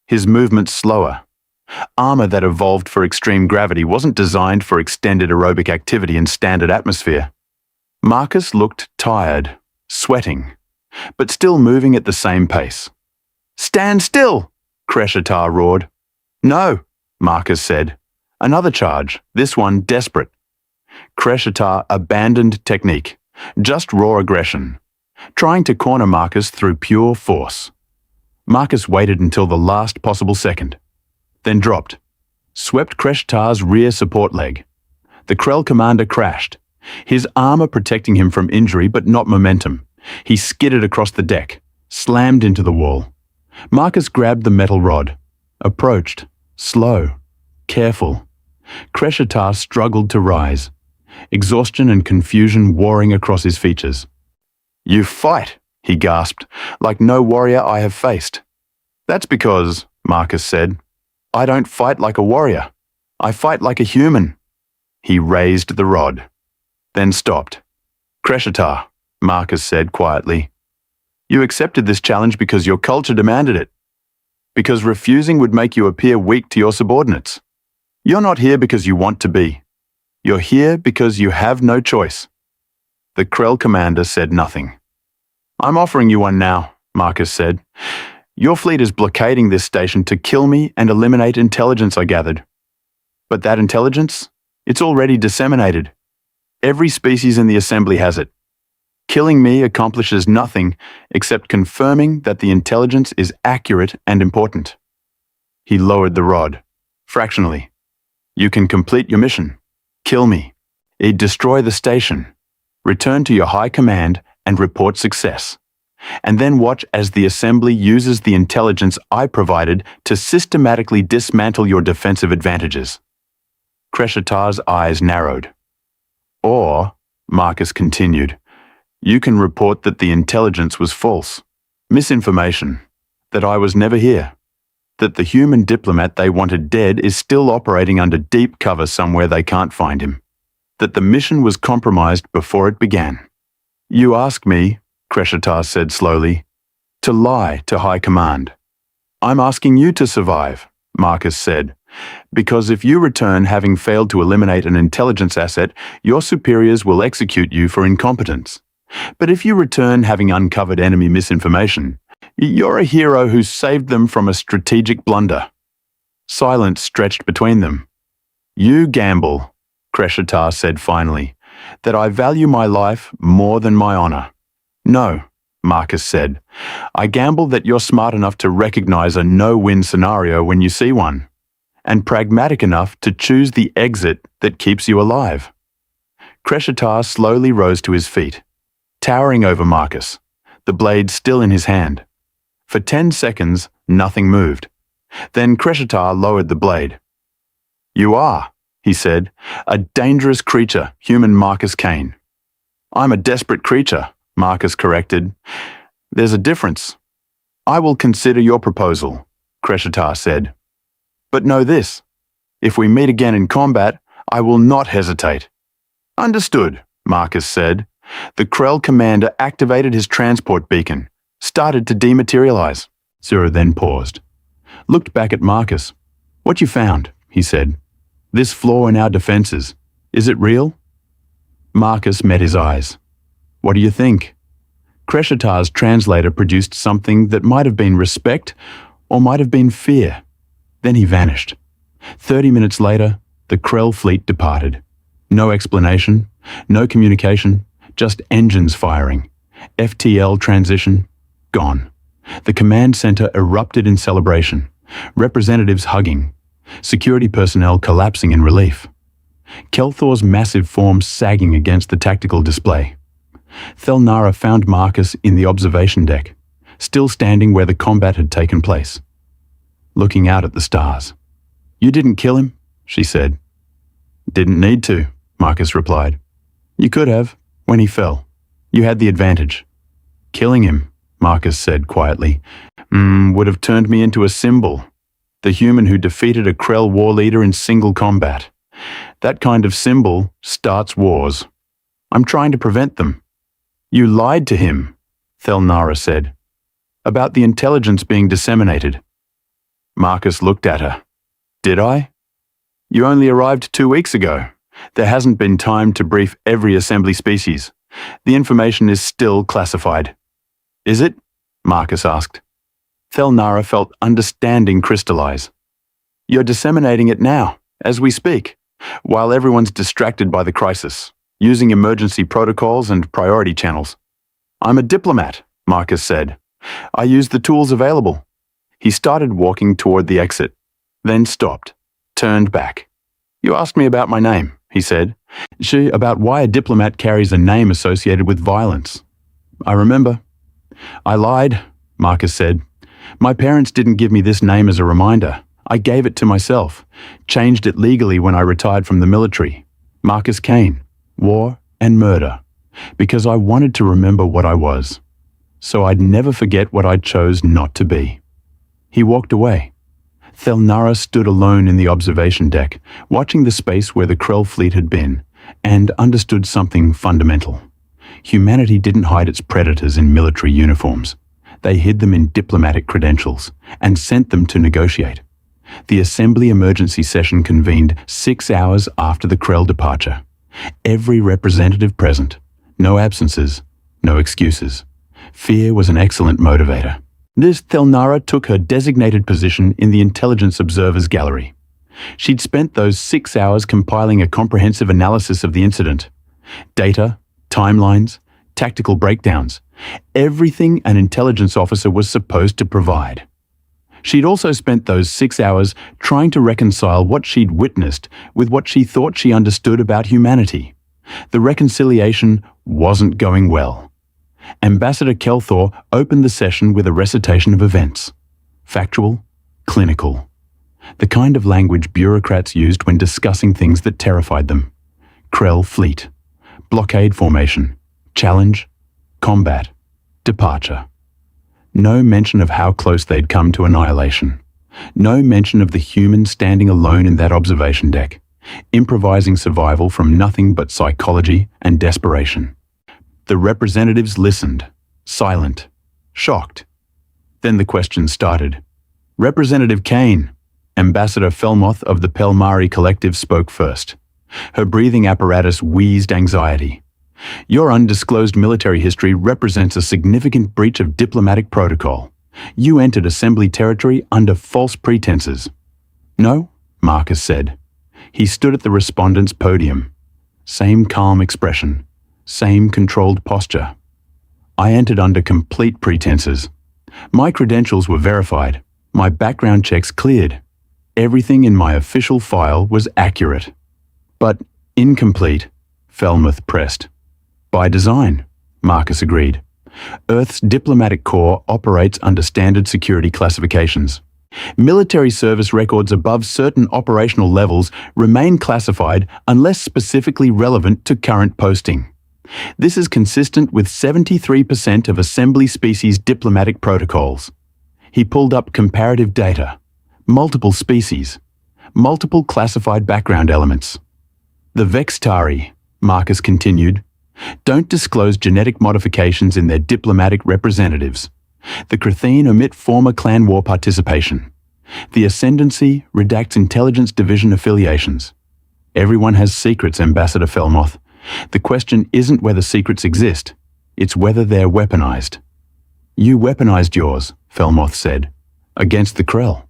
His movements slower. Armor that evolved for extreme gravity wasn't designed for extended aerobic activity in standard atmosphere. Marcus looked tired, sweating, but still moving at the same pace. "Stand still!" Kreshatar roared. "No," Marcus said. Another charge, this one desperate. Kreshatar abandoned technique, just raw aggression, trying to corner Marcus through pure force. Marcus waited until the last possible second, then dropped, swept Kreshatar's rear support leg. The Krell commander crashed, his armor protecting him from injury but not momentum. He skidded across the deck, slammed into the wall. Marcus grabbed the metal rod, approached, slow, careful. Kreshatar struggled to rise, exhaustion and confusion warring across his features. "You fight," he gasped, "like no warrior I have faced." "That's because," Marcus said, "I don't fight like a warrior. I fight like a human." He raised the rod, then stopped. "Kreshatar," Marcus said quietly, "you accepted this challenge because your culture demanded it. Because refusing would make you appear weak to your subordinates. You're not here because you want to be. You're here because you have no choice." The Krell commander said nothing. "I'm offering you one now," Marcus said. "Your fleet is blockading this station to kill me and eliminate intelligence I gathered. But that intelligence, it's already disseminated. Every species in the assembly has it. Killing me accomplishes nothing except confirming that the intelligence is accurate and important." He lowered the rod, fractionally. "You can complete your mission. Kill me. Destroy the station. Return to your high command and report success. And then watch as the assembly uses the intelligence I provided to systematically dismantle your defensive advantages." Kreshatar's eyes narrowed. Or, Marcus continued, you can report that the intelligence was false. Misinformation. That I was never here. That the human diplomat they wanted dead is still operating under deep cover somewhere they can't find him. That the mission was compromised before it began. You ask me, Kreshatar said slowly, to lie to High Command. I'm asking you to survive, Marcus said, because if you return having failed to eliminate an intelligence asset, your superiors will execute you for incompetence. But if you return having uncovered enemy misinformation, you're a hero who saved them from a strategic blunder. Silence stretched between them. You gamble, Kreshatar said finally, that I value my life more than my honor. No, Marcus said. I gamble that you're smart enough to recognize a no-win scenario when you see one, and pragmatic enough to choose the exit that keeps you alive. Kreshatar slowly rose to his feet, towering over Marcus, the blade still in his hand. For 10 seconds, nothing moved. Then Kreshatar lowered the blade. You are, he said, a dangerous creature, human Marcus Kane. I'm a desperate creature, Marcus corrected. There's a difference. I will consider your proposal, Kreshatar said. But know this, if we meet again in combat, I will not hesitate. Understood, Marcus said. The Krell commander activated his transport beacon, started to dematerialize. Zero then paused, looked back at Marcus. What you found, he said. This flaw in our defenses, is it real? Marcus met his eyes. What do you think? Kreshatar's translator produced something that might have been respect or might have been fear. Then he vanished. 30 minutes later, the Krell fleet departed. No explanation, no communication, just engines firing. FTL transition, gone. The command center erupted in celebration, representatives hugging, security personnel collapsing in relief. Kelthor's massive form sagging against the tactical display. Thelnara found Marcus in the observation deck, still standing where the combat had taken place, looking out at the stars. You didn't kill him, she said. Didn't need to, Marcus replied. You could have, when he fell. You had the advantage. Killing him, Marcus said quietly, would have turned me into a symbol, the human who defeated a Krell war leader in single combat. That kind of symbol starts wars. I'm trying to prevent them. You lied to him, Thelnara said, about the intelligence being disseminated. Marcus looked at her. Did I? You only arrived 2 weeks ago. There hasn't been time to brief every assembly species. The information is still classified. Is it? Marcus asked. Thelnara felt understanding crystallize. You're disseminating it now, as we speak, while everyone's distracted by the crisis, using emergency protocols and priority channels. I'm a diplomat, Marcus said. I use the tools available. He started walking toward the exit, then stopped, turned back. You asked me about my name, he said. About why a diplomat carries a name associated with violence. I remember. I lied, Marcus said. My parents didn't give me this name as a reminder. I gave it to myself, changed it legally when I retired from the military. Marcus Kane, war and murder, because I wanted to remember what I was, so I'd never forget what I chose not to be. He walked away. Thelnara stood alone in the observation deck, watching the space where the Krell fleet had been, and understood something fundamental. Humanity didn't hide its predators in military uniforms. They hid them in diplomatic credentials and sent them to negotiate. The assembly emergency session convened 6 hours after the Krell departure. Every representative present. No absences, no excuses. Fear was an excellent motivator. This Thelnara took her designated position in the Intelligence Observer's Gallery. She'd spent those 6 hours compiling a comprehensive analysis of the incident. Data, timelines, tactical breakdowns, everything an intelligence officer was supposed to provide. She'd also spent those 6 hours trying to reconcile what she'd witnessed with what she thought she understood about humanity. The reconciliation wasn't going well. Ambassador Kelthor opened the session with a recitation of events. Factual, clinical. The kind of language bureaucrats used when discussing things that terrified them. Krell fleet. Blockade formation. Challenge. Combat. Departure. No mention of how close they'd come to annihilation. No mention of the humans standing alone in that observation deck, improvising survival from nothing but psychology and desperation. The representatives listened, silent, shocked. Then the questions started. Representative Kane, Ambassador Felmoth of the Pelmari Collective, spoke first. Her breathing apparatus wheezed anxiety. Your undisclosed military history represents a significant breach of diplomatic protocol. You entered Assembly territory under false pretenses. No, Marcus said. He stood at the respondent's podium. Same calm expression, same controlled posture. I entered under complete pretenses. My credentials were verified. My background checks cleared. Everything in my official file was accurate. But incomplete, Felmuth pressed. By design, Marcus agreed. Earth's diplomatic corps operates under standard security classifications. Military service records above certain operational levels remain classified unless specifically relevant to current posting. This is consistent with 73% of Assembly species diplomatic protocols. He pulled up comparative data. Multiple species. Multiple classified background elements. The Vextari, Marcus continued, don't disclose genetic modifications in their diplomatic representatives. The Kratheen omit former clan war participation. The Ascendancy redacts intelligence division affiliations. Everyone has secrets, Ambassador Felmoth. The question isn't whether secrets exist, it's whether they're weaponized. You weaponized yours, Felmoth said, against the Krell.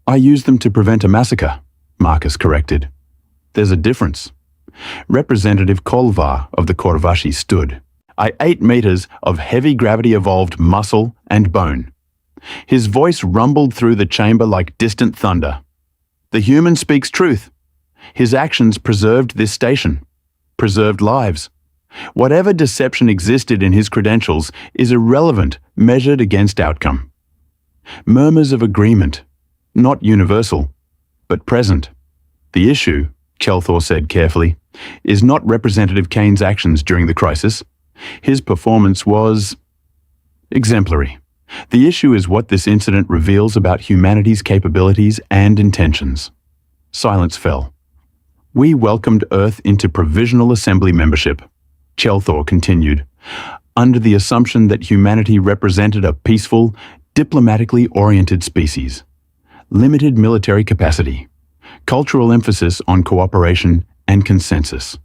I used them to prevent a massacre, Marcus corrected. There's a difference. Representative Kolvar of the Korvashi stood. 8 meters of heavy gravity-evolved muscle and bone. His voice rumbled through the chamber like distant thunder. The human speaks truth. His actions preserved this station, preserved lives. Whatever deception existed in his credentials is irrelevant measured against outcome. Murmurs of agreement, not universal, but present. The issue, Chelthor said carefully, is not Representative Kane's actions during the crisis. His performance was exemplary. The issue is what this incident reveals about humanity's capabilities and intentions. Silence fell. We welcomed Earth into Provisional Assembly membership, Chelthor continued, under the assumption that humanity represented a peaceful, diplomatically oriented species. Limited military capacity. Cultural emphasis on cooperation and consensus.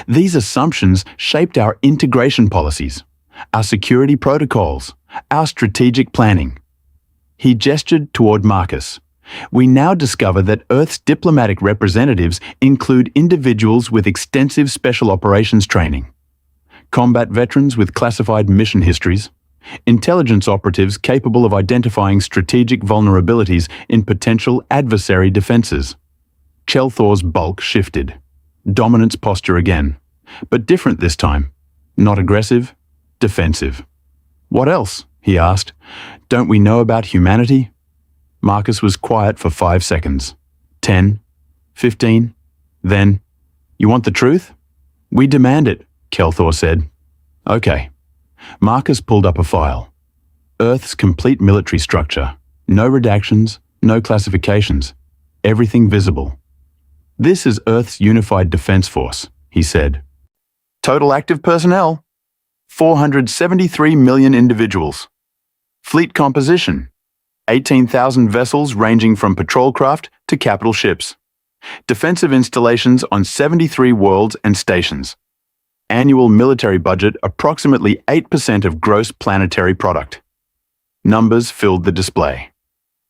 These assumptions shaped our integration policies, our security protocols, our strategic planning. He gestured toward Marcus. We now discover that Earth's diplomatic representatives include individuals with extensive special operations training, combat veterans with classified mission histories, intelligence operatives capable of identifying strategic vulnerabilities in potential adversary defenses. Chelthor's bulk shifted. Dominance posture again, but different this time. Not aggressive, defensive. What else? He asked. Don't we know about humanity? Marcus was quiet for 5 seconds. 10, 15, then, you want the truth? We demand it, Chelthor said. Okay. Marcus pulled up a file. Earth's complete military structure. No redactions, no classifications. Everything visible. This is Earth's unified defense force, he said. Total active personnel, 473 million individuals. Fleet composition, 18,000 vessels ranging from patrol craft to capital ships. Defensive installations on 73 worlds and stations. Annual military budget approximately 8% of gross planetary product. Numbers filled the display.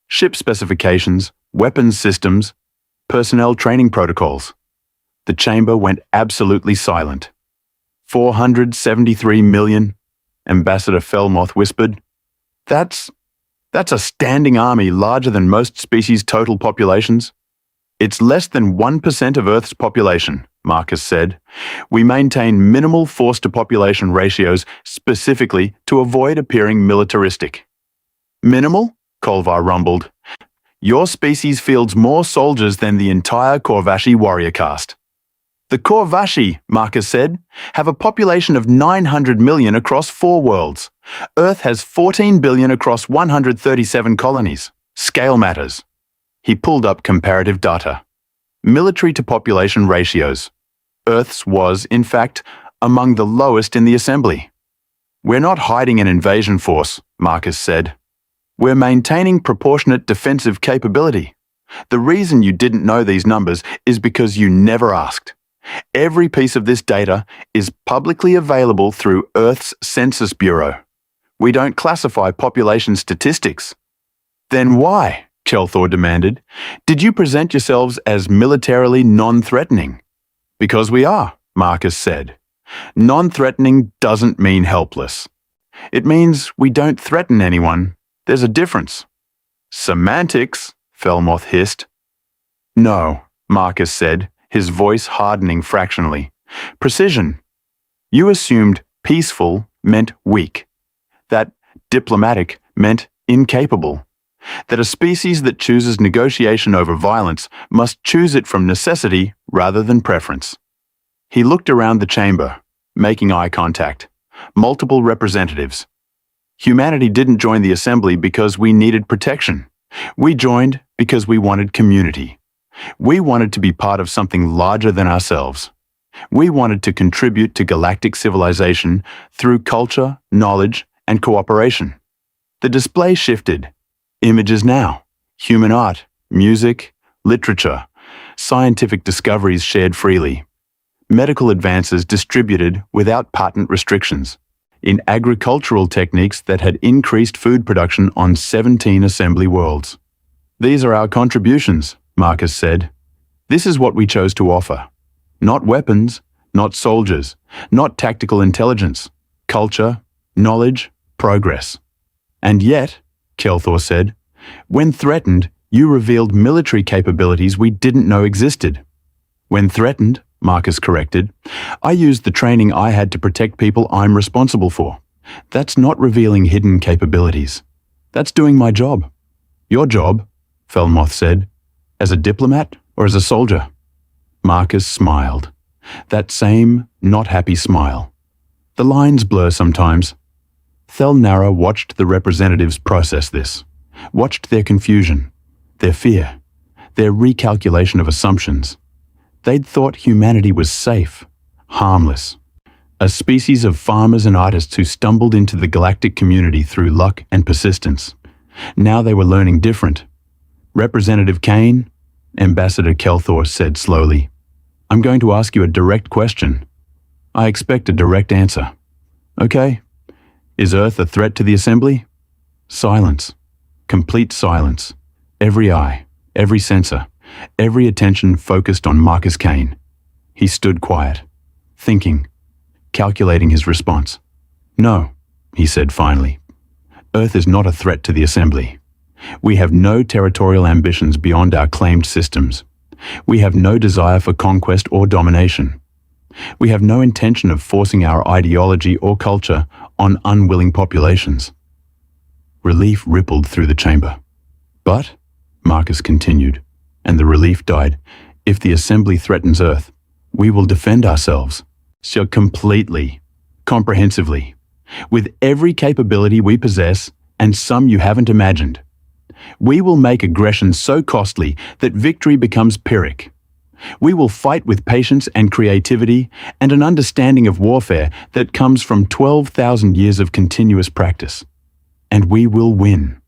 Ship specifications, weapons systems, personnel training protocols. The chamber went absolutely silent. 473 million, Ambassador Felmoth whispered. That's a standing army larger than most species' total populations. It's less than 1% of Earth's population, Marcus said. We maintain minimal force-to-population ratios specifically to avoid appearing militaristic. Minimal? Kolvar rumbled. Your species fields more soldiers than the entire Corvashi warrior caste. The Corvashi, Marcus said, have a population of 900 million across 4 worlds. Earth has 14 billion across 137 colonies. Scale matters. He pulled up comparative data. Military to population ratios. Earth's was, in fact, among the lowest in the assembly. We're not hiding an invasion force, Marcus said. We're maintaining proportionate defensive capability. The reason you didn't know these numbers is because you never asked. Every piece of this data is publicly available through Earth's Census Bureau. We don't classify population statistics. Then why, Kelthor demanded, did you present yourselves as militarily non-threatening? Because we are, Marcus said. Non-threatening doesn't mean helpless. It means we don't threaten anyone. There's a difference. Semantics, Felmoth hissed. No, Marcus said, his voice hardening fractionally. Precision. You assumed peaceful meant weak. That diplomatic meant incapable. That a species that chooses negotiation over violence must choose it from necessity rather than preference. He looked around the chamber, making eye contact. Multiple representatives. Humanity didn't join the assembly because we needed protection. We joined because we wanted community. We wanted to be part of something larger than ourselves. We wanted to contribute to galactic civilization through culture, knowledge, and cooperation. The display shifted. Images now. Human art, music, literature, scientific discoveries shared freely. Medical advances distributed without patent restrictions. In agricultural techniques that had increased food production on 17 assembly worlds. These are our contributions, Marcus said. This is what we chose to offer. Not weapons, not soldiers, not tactical intelligence, culture, knowledge, progress. And yet, Kelthor said, when threatened, you revealed military capabilities we didn't know existed. When threatened, Marcus corrected, I used the training I had to protect people I'm responsible for. That's not revealing hidden capabilities. That's doing my job. Your job, Felmoth said, as a diplomat or as a soldier? Marcus smiled. That same, not happy smile. The lines blur sometimes. Thelnara watched the representatives process this, watched their confusion, their fear, their recalculation of assumptions. They'd thought humanity was safe, harmless. A species of farmers and artists who stumbled into the galactic community through luck and persistence. Now they were learning different. Representative Kane, Ambassador Kelthor said slowly, I'm going to ask you a direct question. I expect a direct answer. Okay. Is Earth a threat to the Assembly? Silence. Complete silence. Every eye, every sensor, every attention focused on Marcus Kane. He stood quiet, thinking, calculating his response. No, he said finally. Earth is not a threat to the Assembly. We have no territorial ambitions beyond our claimed systems. We have no desire for conquest or domination. We have no intention of forcing our ideology or culture on unwilling populations. Relief rippled through the chamber. But, Marcus continued, and the relief died, if the Assembly threatens Earth, we will defend ourselves. So completely, comprehensively, with every capability we possess and some you haven't imagined. We will make aggression so costly that victory becomes Pyrrhic. We will fight with patience and creativity and an understanding of warfare that comes from 12,000 years of continuous practice. And we will win,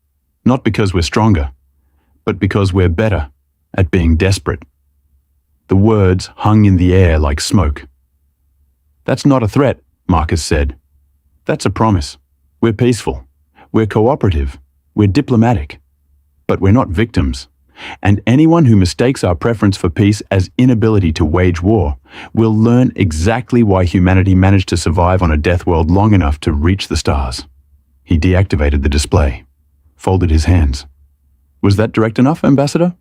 not because we're stronger, but because we're better at being desperate. The words hung in the air like smoke. That's not a threat, Marcus said. That's a promise. We're peaceful. We're cooperative. We're diplomatic. But we're not victims. And anyone who mistakes our preference for peace as inability to wage war will learn exactly why humanity managed to survive on a death world long enough to reach the stars. He deactivated the display, folded his hands. Was that direct enough, Ambassador?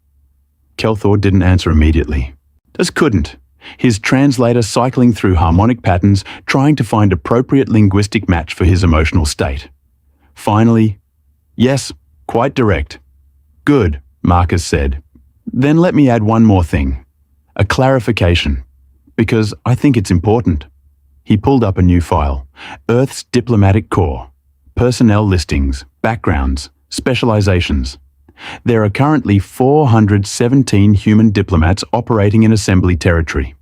Kelthor didn't answer immediately. Just couldn't. His translator cycling through harmonic patterns, trying to find appropriate linguistic match for his emotional state. Finally, yes, quite direct. Good, Marcus said. Then let me add one more thing. A clarification. Because I think it's important. He pulled up a new file. Earth's Diplomatic Corps. Personnel listings, backgrounds, specializations. There are currently 417 human diplomats operating in assembly territory.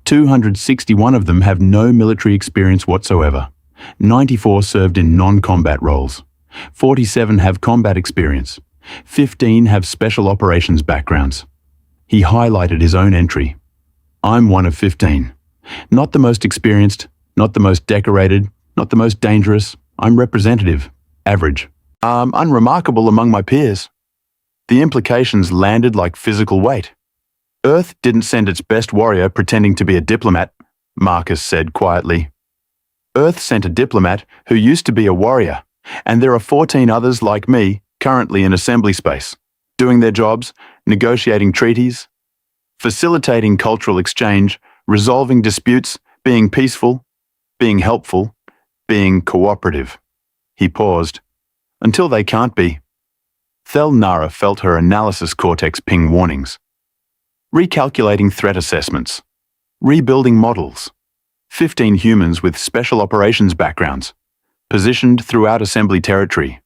261 of them have no military experience whatsoever. 94 served in non-combat roles. 47 have combat experience. 15 have special operations backgrounds. He highlighted his own entry. I'm one of 15. Not the most experienced, not the most decorated, not the most dangerous. I'm representative, average. Unremarkable among my peers. The implications landed like physical weight. Earth didn't send its best warrior pretending to be a diplomat, Marcus said quietly. Earth sent a diplomat who used to be a warrior, and there are 14 others like me currently in assembly space, doing their jobs, negotiating treaties, facilitating cultural exchange, resolving disputes, being peaceful, being helpful, being cooperative. He paused. Until they can't be. Thel Nara felt her analysis cortex ping warnings. Recalculating threat assessments. Rebuilding models. 15 humans with special operations backgrounds. Positioned throughout assembly territory.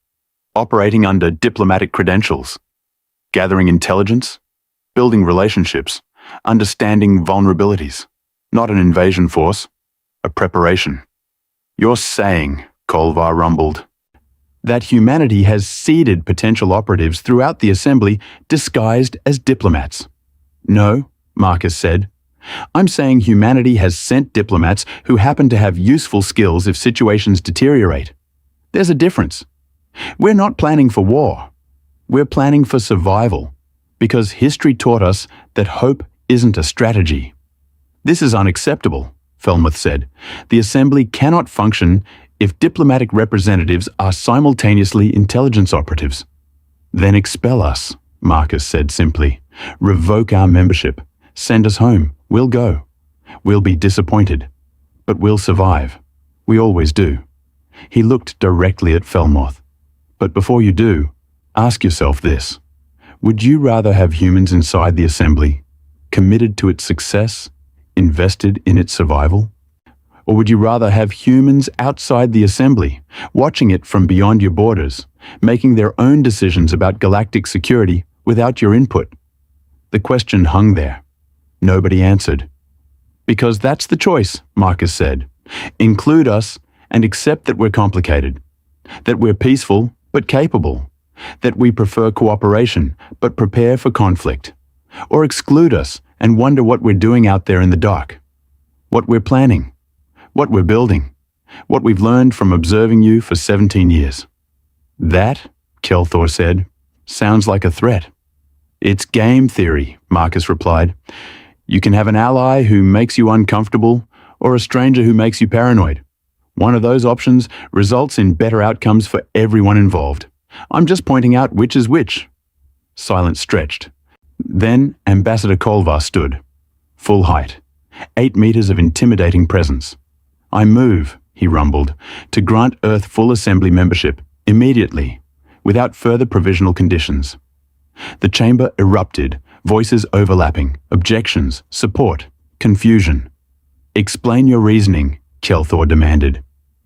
Operating under diplomatic credentials. Gathering intelligence. Building relationships. Understanding vulnerabilities. Not an invasion force. A preparation. You're saying, Kolvar rumbled, that humanity has seeded potential operatives throughout the assembly disguised as diplomats. No, Marcus said. I'm saying humanity has sent diplomats who happen to have useful skills if situations deteriorate. There's a difference. We're not planning for war. We're planning for survival, because history taught us that hope isn't a strategy. This is unacceptable, Felmuth said. The assembly cannot function if diplomatic representatives are simultaneously intelligence operatives. Then expel us, Marcus said simply. Revoke our membership. Send us home. We'll go. We'll be disappointed. But we'll survive. We always do. He looked directly at Felmoth. But before you do, ask yourself this. Would you rather have humans inside the assembly, committed to its success, invested in its survival? Or would you rather have humans outside the assembly, watching it from beyond your borders, making their own decisions about galactic security without your input? The question hung there. Nobody answered. Because that's the choice, Marcus said. Include us and accept that we're complicated, that we're peaceful but capable, that we prefer cooperation but prepare for conflict. Or exclude us and wonder what we're doing out there in the dark, what we're planning, what we're building, what we've learned from observing you for 17 years. That, Kelthor said, sounds like a threat. It's game theory, Marcus replied. You can have an ally who makes you uncomfortable or a stranger who makes you paranoid. One of those options results in better outcomes for everyone involved. I'm just pointing out which is which. Silence stretched. Then Ambassador Kolvar stood. Full height. 8 meters of intimidating presence. I move, he rumbled, to grant Earth full assembly membership, immediately, without further provisional conditions. The chamber erupted, voices overlapping, objections, support, confusion. Explain your reasoning, Kelthor demanded.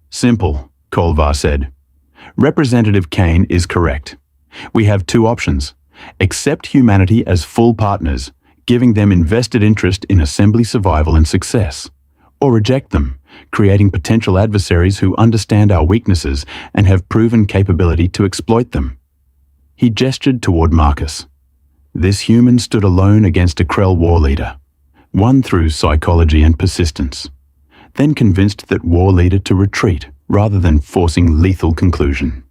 Simple, Kolvar said. Representative Kane is correct. We have 2 options. Accept humanity as full partners, giving them invested interest in assembly survival and success. Or reject them, creating potential adversaries who understand our weaknesses and have proven capability to exploit them. He gestured toward Marcus. This human stood alone against a Krell war leader, won through psychology and persistence, then convinced that war leader to retreat rather than forcing lethal conclusion.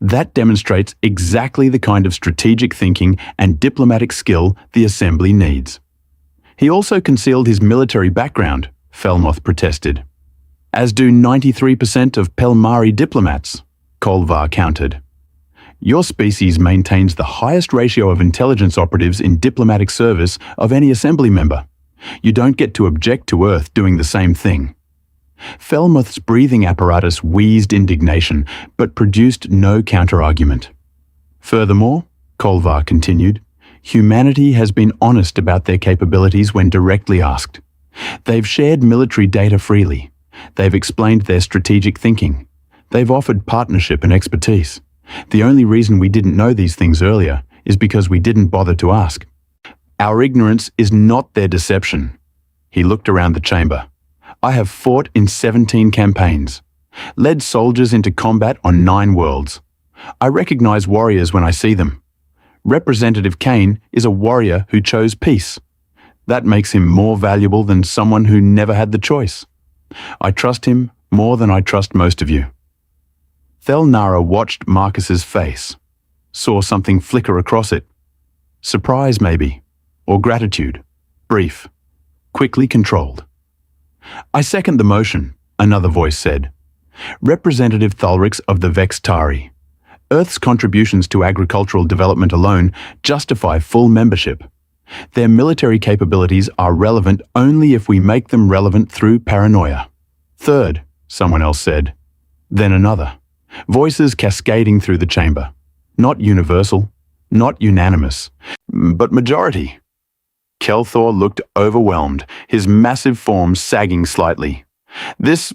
That demonstrates exactly the kind of strategic thinking and diplomatic skill the assembly needs. He also concealed his military background, Felmoth protested. As do 93% of Pelmari diplomats, Kolvar countered. Your species maintains the highest ratio of intelligence operatives in diplomatic service of any assembly member. You don't get to object to Earth doing the same thing. Felmoth's breathing apparatus wheezed indignation, but produced no counter-argument. Furthermore, Kolvar continued, Humanity has been honest about their capabilities when directly asked. They've shared military data freely. They've explained their strategic thinking. They've offered partnership and expertise. The only reason we didn't know these things earlier is because we didn't bother to ask. Our ignorance is not their deception. He looked around the chamber. I have fought in 17 campaigns, led soldiers into combat on 9 worlds. I recognize warriors when I see them. Representative Kane is a warrior who chose peace. That makes him more valuable than someone who never had the choice. I trust him more than I trust most of you. Thelnara watched Marcus's face, saw something flicker across it. Surprise, maybe, or gratitude, brief, quickly controlled. I second the motion, another voice said. Representative Thulrix of the Vextari. Earth's contributions to agricultural development alone justify full membership. Their military capabilities are relevant only if we make them relevant through paranoia. Third, someone else said. Then another. Voices cascading through the chamber. Not universal, not unanimous, but majority. Kelthor looked overwhelmed, his massive form sagging slightly. This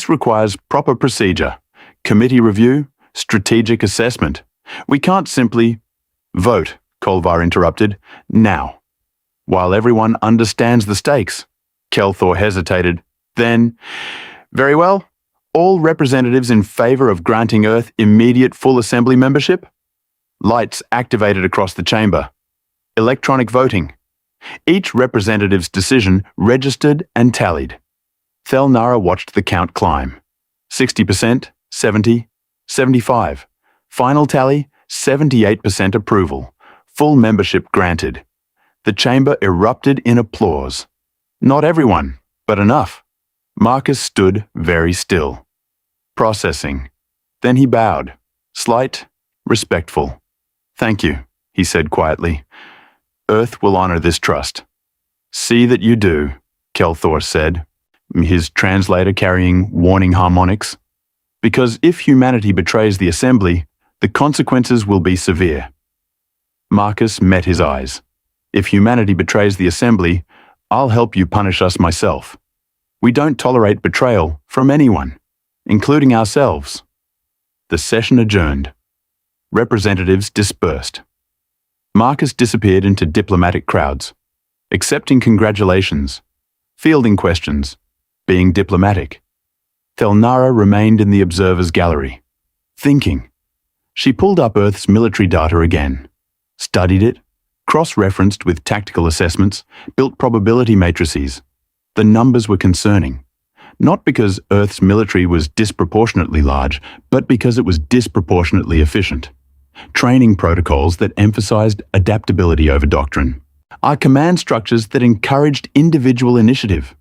requires proper procedure, committee review, strategic assessment. We can't simply vote, Kolvar interrupted. Now. While everyone understands the stakes. Kelthor hesitated. Then, very well. All representatives in favor of granting Earth immediate full assembly membership? Lights activated across the chamber. Electronic voting. Each representative's decision registered and tallied. Thelnara watched the count climb. 60%, 70, 75. Final tally, 78% approval. Full membership granted. The chamber erupted in applause. Not everyone, but enough. Marcus stood very still. Processing. Then he bowed. Slight, respectful. Thank you, he said quietly. Earth will honor this trust. See that you do, Kelthor said, his translator carrying warning harmonics. Because if humanity betrays the assembly, the consequences will be severe. Marcus met his eyes. If humanity betrays the assembly, I'll help you punish us myself. We don't tolerate betrayal from anyone, including ourselves. The session adjourned. Representatives dispersed. Marcus disappeared into diplomatic crowds, accepting congratulations, fielding questions, being diplomatic. Thelnara remained in the observer's gallery, thinking. She pulled up Earth's military data again, studied it, cross-referenced with tactical assessments, built probability matrices. The numbers were concerning, not because Earth's military was disproportionately large, but because it was disproportionately efficient. Training protocols that emphasized adaptability over doctrine. Our command structures that encouraged individual initiative.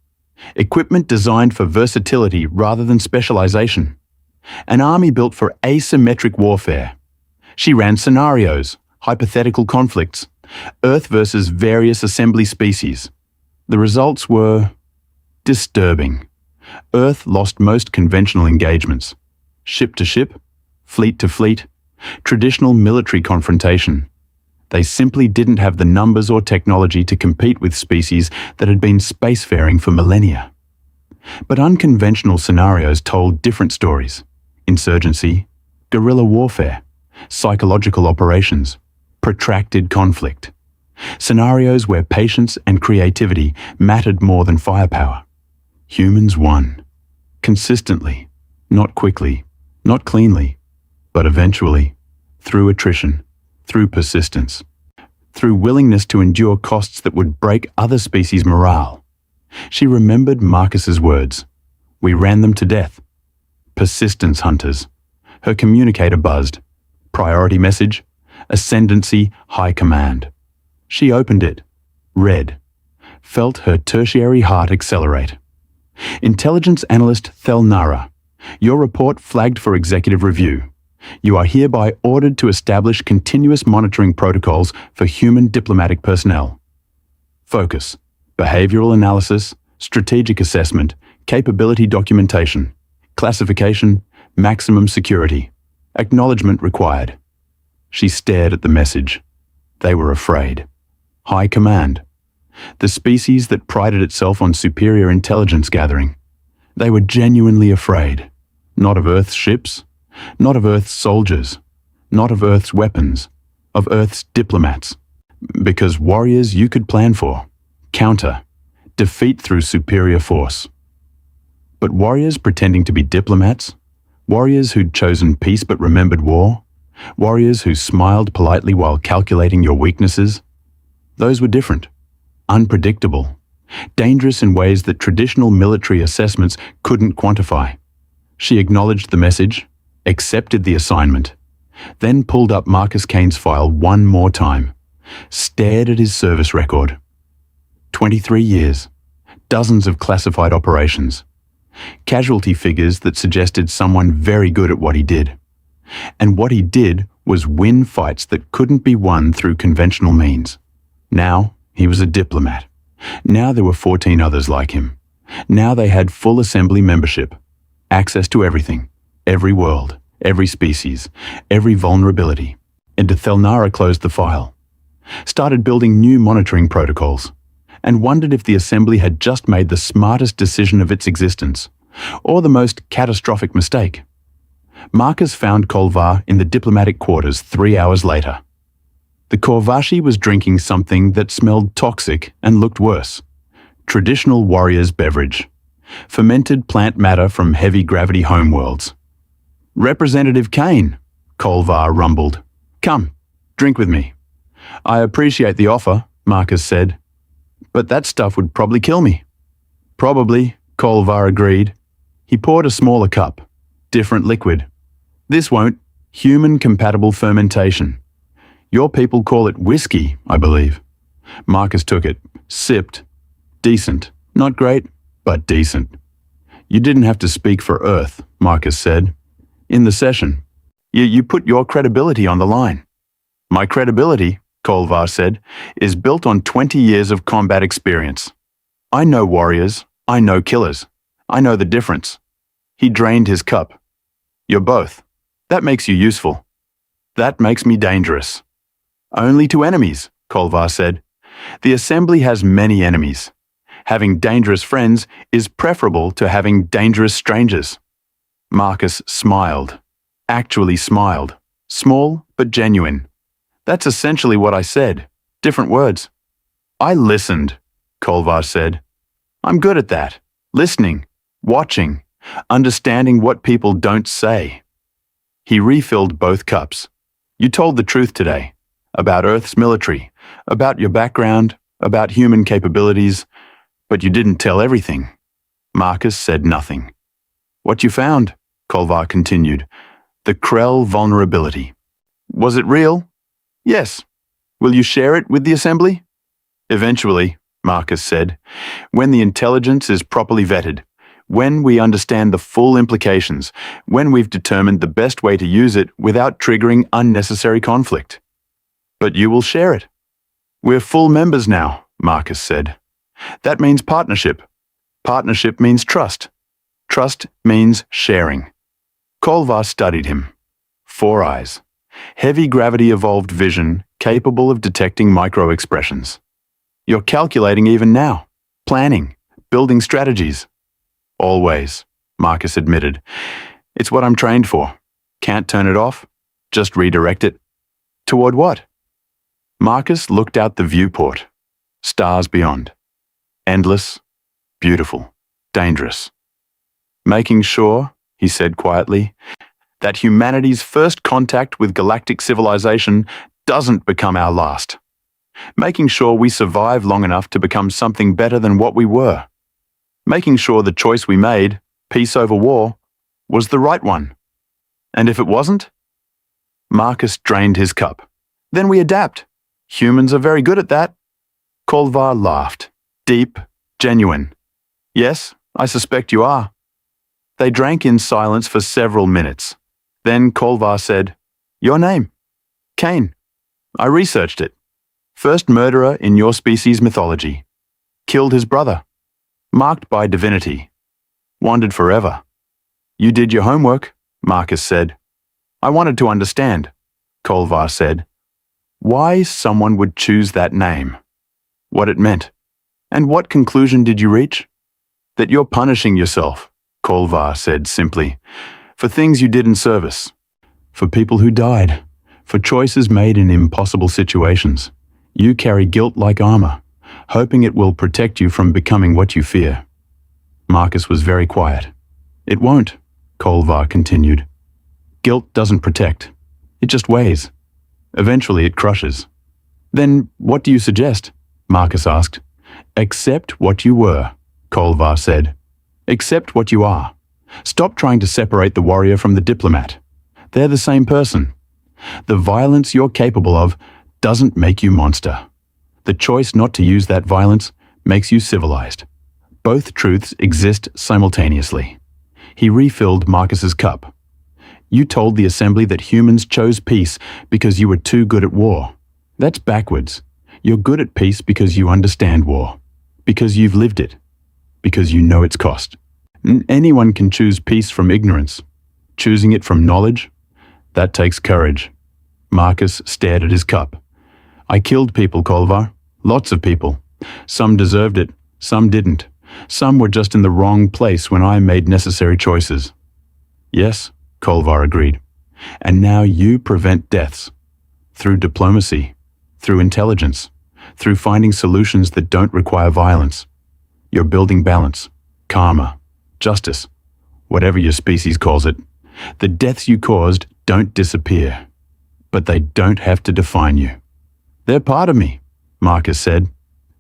Equipment designed for versatility rather than specialization. An army built for asymmetric warfare. She ran scenarios, hypothetical conflicts, Earth versus various assembly species. The results were disturbing. Earth lost most conventional engagements. Ship to ship, fleet to fleet, traditional military confrontation. They simply didn't have the numbers or technology to compete with species that had been spacefaring for millennia. But unconventional scenarios told different stories. Insurgency, guerrilla warfare, psychological operations, protracted conflict. Scenarios where patience and creativity mattered more than firepower. Humans won. Consistently, not quickly, not cleanly, but eventually, through attrition, through persistence, through willingness to endure costs that would break other species' morale. She remembered Marcus's words. We ran them to death. Persistence hunters. Her communicator buzzed. Priority message. Ascendancy, high command. She opened it, read, felt her tertiary heart accelerate. Intelligence Analyst Thelnara, your report flagged for executive review. You are hereby ordered to establish continuous monitoring protocols for human diplomatic personnel. Focus, behavioral analysis, strategic assessment, capability documentation, classification, maximum security. Acknowledgement required. She stared at the message. They were afraid. High command. The species that prided itself on superior intelligence gathering. They were genuinely afraid. Not of Earth's ships, not of Earth's soldiers, not of Earth's weapons, of Earth's diplomats. Because warriors you could plan for, counter, defeat through superior force. But warriors pretending to be diplomats, warriors who'd chosen peace but remembered war, warriors who smiled politely while calculating your weaknesses, those were different, unpredictable, dangerous in ways that traditional military assessments couldn't quantify. She acknowledged the message, accepted the assignment, then pulled up Marcus Kane's file one more time, stared at his service record. 23 years, dozens of classified operations, casualty figures that suggested someone very good at what he did. And what he did was win fights that couldn't be won through conventional means. Now, he was a diplomat. Now there were 14 others like him. Now they had full assembly membership, access to everything, every world, every species, every vulnerability. And Thelnara closed the file, started building new monitoring protocols, and wondered if the assembly had just made the smartest decision of its existence, or the most catastrophic mistake. Marcus found Kolvar in the diplomatic quarters 3 hours later. The Korvashi was drinking something that smelled toxic and looked worse. Traditional warrior's beverage. Fermented plant matter from heavy gravity homeworlds. "Representative Kane," Kolvar rumbled. "Come, drink with me." "I appreciate the offer," Marcus said. "But that stuff would probably kill me." "Probably," Kolvar agreed. He poured a smaller cup. Different liquid. "This won't. Human-compatible fermentation. Your people call it whiskey, I believe." Marcus took it, sipped. Decent. Not great, but decent. "You didn't have to speak for Earth," Marcus said. "In the session. You put your credibility on the line." "My credibility," Kolvar said, "is built on 20 years of combat experience. I know warriors. I know killers. I know the difference." He drained his cup. "You're both. That makes you useful. That makes me dangerous." "Only to enemies," Kolvar said. "The Assembly has many enemies. Having dangerous friends is preferable to having dangerous strangers." Marcus smiled. Actually smiled. Small, but genuine. "That's essentially what I said. Different words." "I listened," Kolvar said. "I'm good at that. Listening, watching, understanding what people don't say." He refilled both cups. "You told the truth today. About Earth's military, about your background, about human capabilities, but you didn't tell everything." Marcus said nothing. "What you found," Kolvar continued, "the Krell vulnerability. Was it real?" "Yes." "Will you share it with the Assembly?" "Eventually," Marcus said, "when the intelligence is properly vetted, when we understand the full implications, when we've determined the best way to use it without triggering unnecessary conflict." "But you will share it." "We're full members now," Marcus said. "That means partnership. Partnership means trust. Trust means sharing." Kolvar studied him. 4 eyes. Heavy gravity evolved vision capable of detecting micro-expressions. "You're calculating even now. Planning. Building strategies." "Always," Marcus admitted. "It's what I'm trained for. Can't turn it off. Just redirect it." "Toward what?" Marcus looked out the viewport. Stars beyond. Endless, beautiful, dangerous. "Making sure," he said quietly, "that humanity's first contact with galactic civilization doesn't become our last. Making sure we survive long enough to become something better than what we were. Making sure the choice we made, peace over war, was the right one. And if it wasn't?" Marcus drained his cup. "Then we adapt. Humans are very good at that." Kolvar laughed. Deep, genuine. "Yes, I suspect you are." They drank in silence for several minutes. Then Kolvar said, "Your name?" "Kane. I researched it. First murderer in your species' mythology. Killed his brother. Marked by divinity. Wandered forever." "You did your homework," Marcus said. "I wanted to understand," Kolvar said. Why someone would choose that name, what it meant, and what conclusion did you reach? That you're punishing yourself, Kolvar said simply, for things you did in service, for people who died, for choices made in impossible situations. You carry guilt like armor, hoping it will protect you from becoming what you fear. Marcus was very quiet. It won't, Kolvar continued. Guilt doesn't protect. It just weighs. Eventually it crushes. Then what do you suggest? Marcus asked. Accept what you were, Kolvar said. Accept what you are. Stop trying to separate the warrior from the diplomat. They're the same person. The violence you're capable of doesn't make you monster. The choice not to use that violence makes you civilized. Both truths exist simultaneously. He refilled Marcus's cup. You told the assembly that humans chose peace because you were too good at war. That's backwards. You're good at peace because you understand war, because you've lived it, because you know its cost. Anyone can choose peace from ignorance. Choosing it from knowledge, that takes courage. Marcus stared at his cup. I killed people, Kolvar. Lots of people. Some deserved it, some didn't. Some were just in the wrong place when I made necessary choices. Yes, Kolvar agreed. And now you prevent deaths. Through diplomacy, through intelligence, through finding solutions that don't require violence. You're building balance, karma, justice, whatever your species calls it. The deaths you caused don't disappear, but they don't have to define you. They're part of me, Marcus said.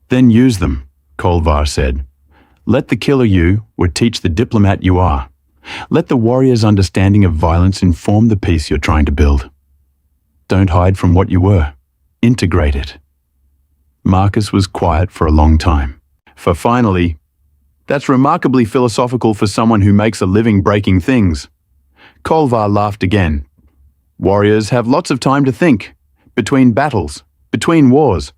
Then use them, Kolvar said. Let the killer you or teach the diplomat you are. Let the warrior's understanding of violence inform the peace you're trying to build. Don't hide from what you were. Integrate it. Marcus was quiet for a long time. For finally, that's remarkably philosophical for someone who makes a living breaking things. Kolvar laughed again. Warriors have lots of time to think. Between battles, between wars.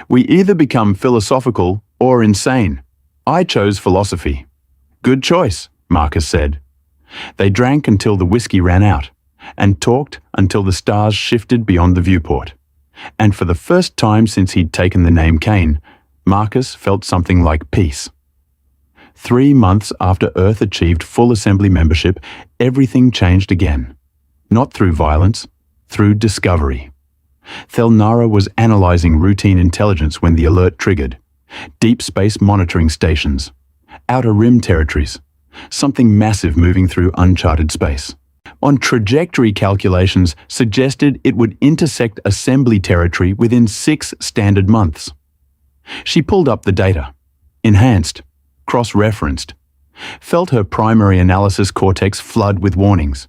We either become philosophical or insane. I chose philosophy. Good choice, Marcus said. They drank until the whiskey ran out, and talked until the stars shifted beyond the viewport. And for the first time since he'd taken the name Cain, Marcus felt something like peace. 3 months after Earth achieved full assembly membership, everything changed again. Not through violence, through discovery. Thelnara was analyzing routine intelligence when the alert triggered. Deep space monitoring stations. Outer rim territories. Something massive moving through uncharted space. On trajectory calculations suggested it would intersect assembly territory within 6 standard months. She pulled up the data. Enhanced. Cross-referenced. Felt her primary analysis cortex flood with warnings.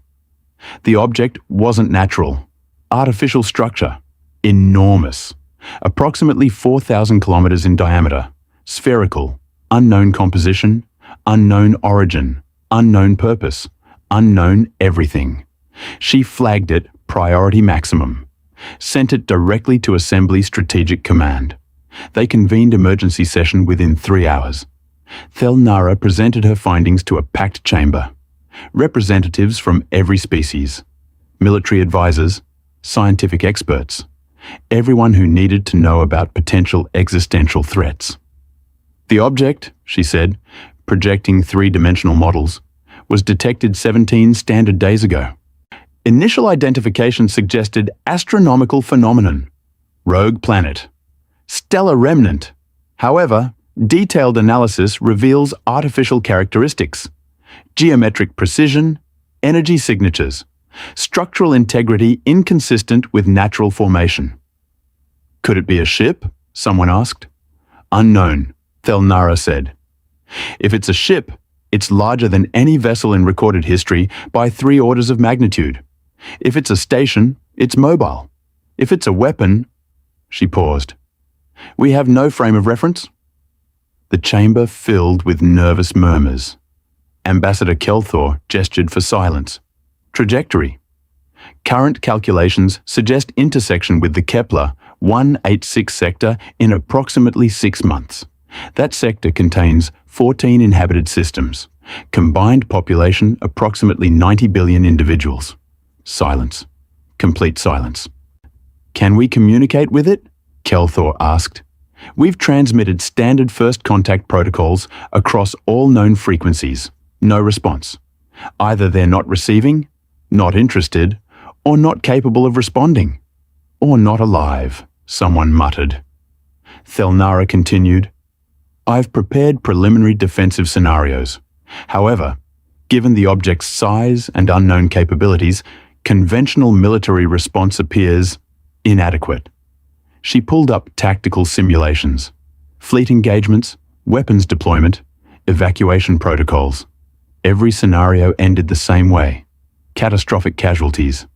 The object wasn't natural. Artificial structure. Enormous. Approximately 4,000 kilometers in diameter. Spherical. Unknown composition. Unknown origin. Unknown purpose. Unknown everything. She flagged it priority maximum. Sent it directly to Assembly Strategic Command. They convened emergency session within 3 hours. Thelnara presented her findings to a packed chamber. Representatives from every species. Military advisors. Scientific experts. Everyone who needed to know about potential existential threats. The object, she said, projecting 3-dimensional models, was detected 17 standard days ago. Initial identification suggested astronomical phenomenon. Rogue planet. Stellar remnant. However, detailed analysis reveals artificial characteristics. Geometric precision, energy signatures, structural integrity inconsistent with natural formation. Could it be a ship? Someone asked. Unknown, Thelnara said. If it's a ship, it's larger than any vessel in recorded history by 3 orders of magnitude. If it's a station, it's mobile. If it's a weapon, she paused. We have no frame of reference? The chamber filled with nervous murmurs. Ambassador Kelthor gestured for silence. Trajectory. Current calculations suggest intersection with the Kepler 186 sector in approximately 6 months. That sector contains 14 inhabited systems. Combined population approximately 90 billion individuals. Silence. Complete silence. Can we communicate with it? Kelthor asked. We've transmitted standard first contact protocols across all known frequencies. No response. Either they're not receiving, not interested, or not capable of responding. Or not alive, someone muttered. Thelnara continued. I've prepared preliminary defensive scenarios. However, given the object's size and unknown capabilities, conventional military response appears inadequate. She pulled up tactical simulations, fleet engagements, weapons deployment, evacuation protocols. Every scenario ended the same way. Catastrophic casualties,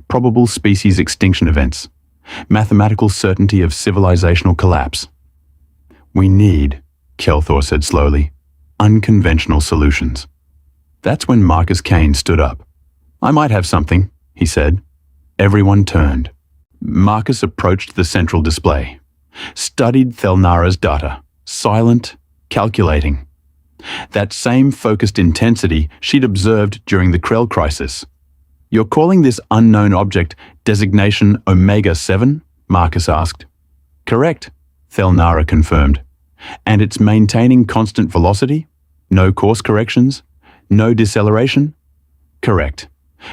probable species extinction events, mathematical certainty of civilizational collapse. We need, Kelthor said slowly, unconventional solutions. That's when Marcus Kane stood up. I might have something, he said. Everyone turned. Marcus approached the central display, studied Thelnara's data, silent, calculating. That same focused intensity she'd observed during the Krell crisis. You're calling this unknown object designation Omega-7? Marcus asked. Correct, Thelnara confirmed. And it's maintaining constant velocity? No course corrections? No deceleration? Correct.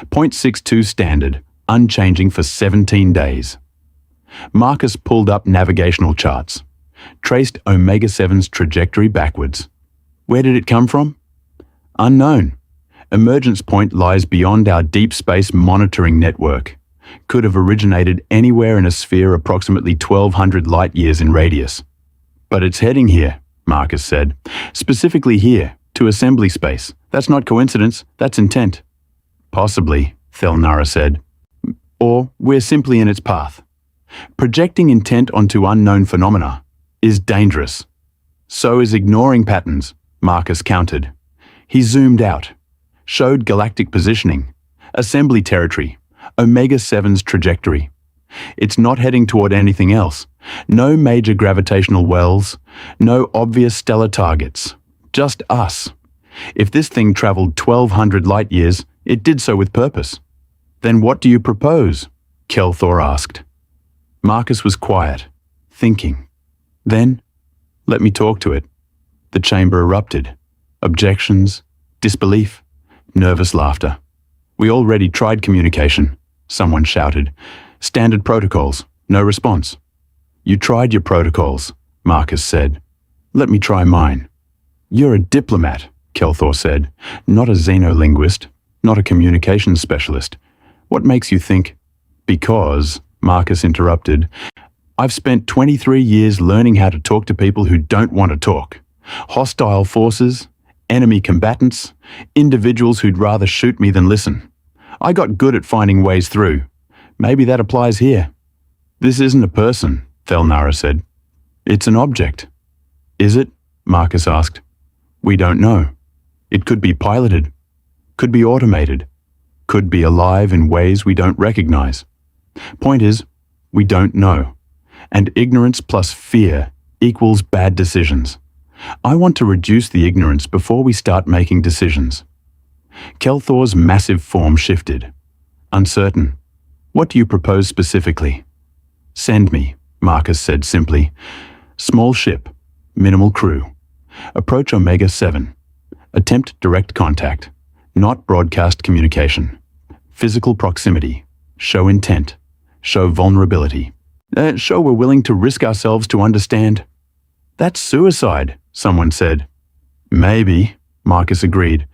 0.62 standard, unchanging for 17 days. Marcus pulled up navigational charts, traced Omega-7's trajectory backwards. Where did it come from? Unknown. Emergence point lies beyond our deep space monitoring network. Could have originated anywhere in a sphere approximately 1,200 light-years in radius. But it's heading here, Marcus said. Specifically here, to assembly space. That's not coincidence, that's intent. Possibly, Thelnara said. Or we're simply in its path. Projecting intent onto unknown phenomena is dangerous. So is ignoring patterns, Marcus countered. He zoomed out, showed galactic positioning, assembly territory, Omega-7's trajectory. It's not heading toward anything else. No major gravitational wells, no obvious stellar targets. Just us. If this thing traveled 1,200 light-years, it did so with purpose. Then what do you propose? Kelthor asked. Marcus was quiet, thinking. Then, let me talk to it. The chamber erupted. Objections, disbelief, nervous laughter. We already tried communication, someone shouted. Standard protocols, no response. You tried your protocols, Marcus said. Let me try mine. You're a diplomat, Kelthor said, not a xenolinguist, not a communications specialist. What makes you think? Because, Marcus interrupted, I've spent 23 years learning how to talk to people who don't want to talk. Hostile forces, enemy combatants, individuals who'd rather shoot me than listen. I got good at finding ways through. Maybe that applies here. This isn't a person, Thelnara said. It's an object. Is it? Marcus asked. We don't know. It could be piloted, could be automated, could be alive in ways we don't recognize. Point is, we don't know. And ignorance plus fear equals bad decisions. I want to reduce the ignorance before we start making decisions. Kelthor's massive form shifted. Uncertain. What do you propose specifically? Send me, Marcus said simply. Small ship, minimal crew. Approach Omega-7. Attempt direct contact, not broadcast communication. Physical proximity. Show intent. Show vulnerability. Show we're willing to risk ourselves to understand. That's suicide, someone said. Maybe, Marcus agreed.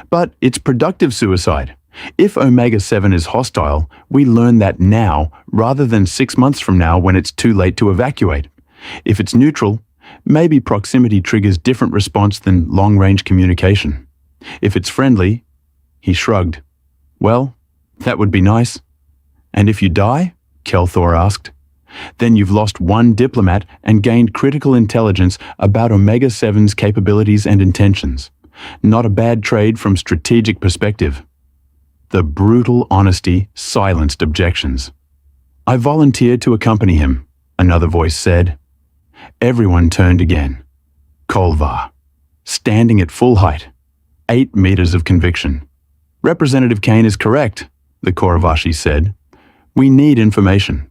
But it's productive suicide. If Omega-7 is hostile, we learn that now rather than 6 months from now when it's too late to evacuate. If it's neutral, maybe proximity triggers different response than long-range communication. If it's friendly, he shrugged. Well, that would be nice. And if you die? Kelthor asked. Then you've lost one diplomat and gained critical intelligence about Omega-7's capabilities and intentions. Not a bad trade from strategic perspective. The brutal honesty silenced objections. I volunteered to accompany him, another voice said. Everyone turned again. Kolvar, standing at full height, 8 meters of conviction. Representative Kane is correct, the Koravashi said. We need information.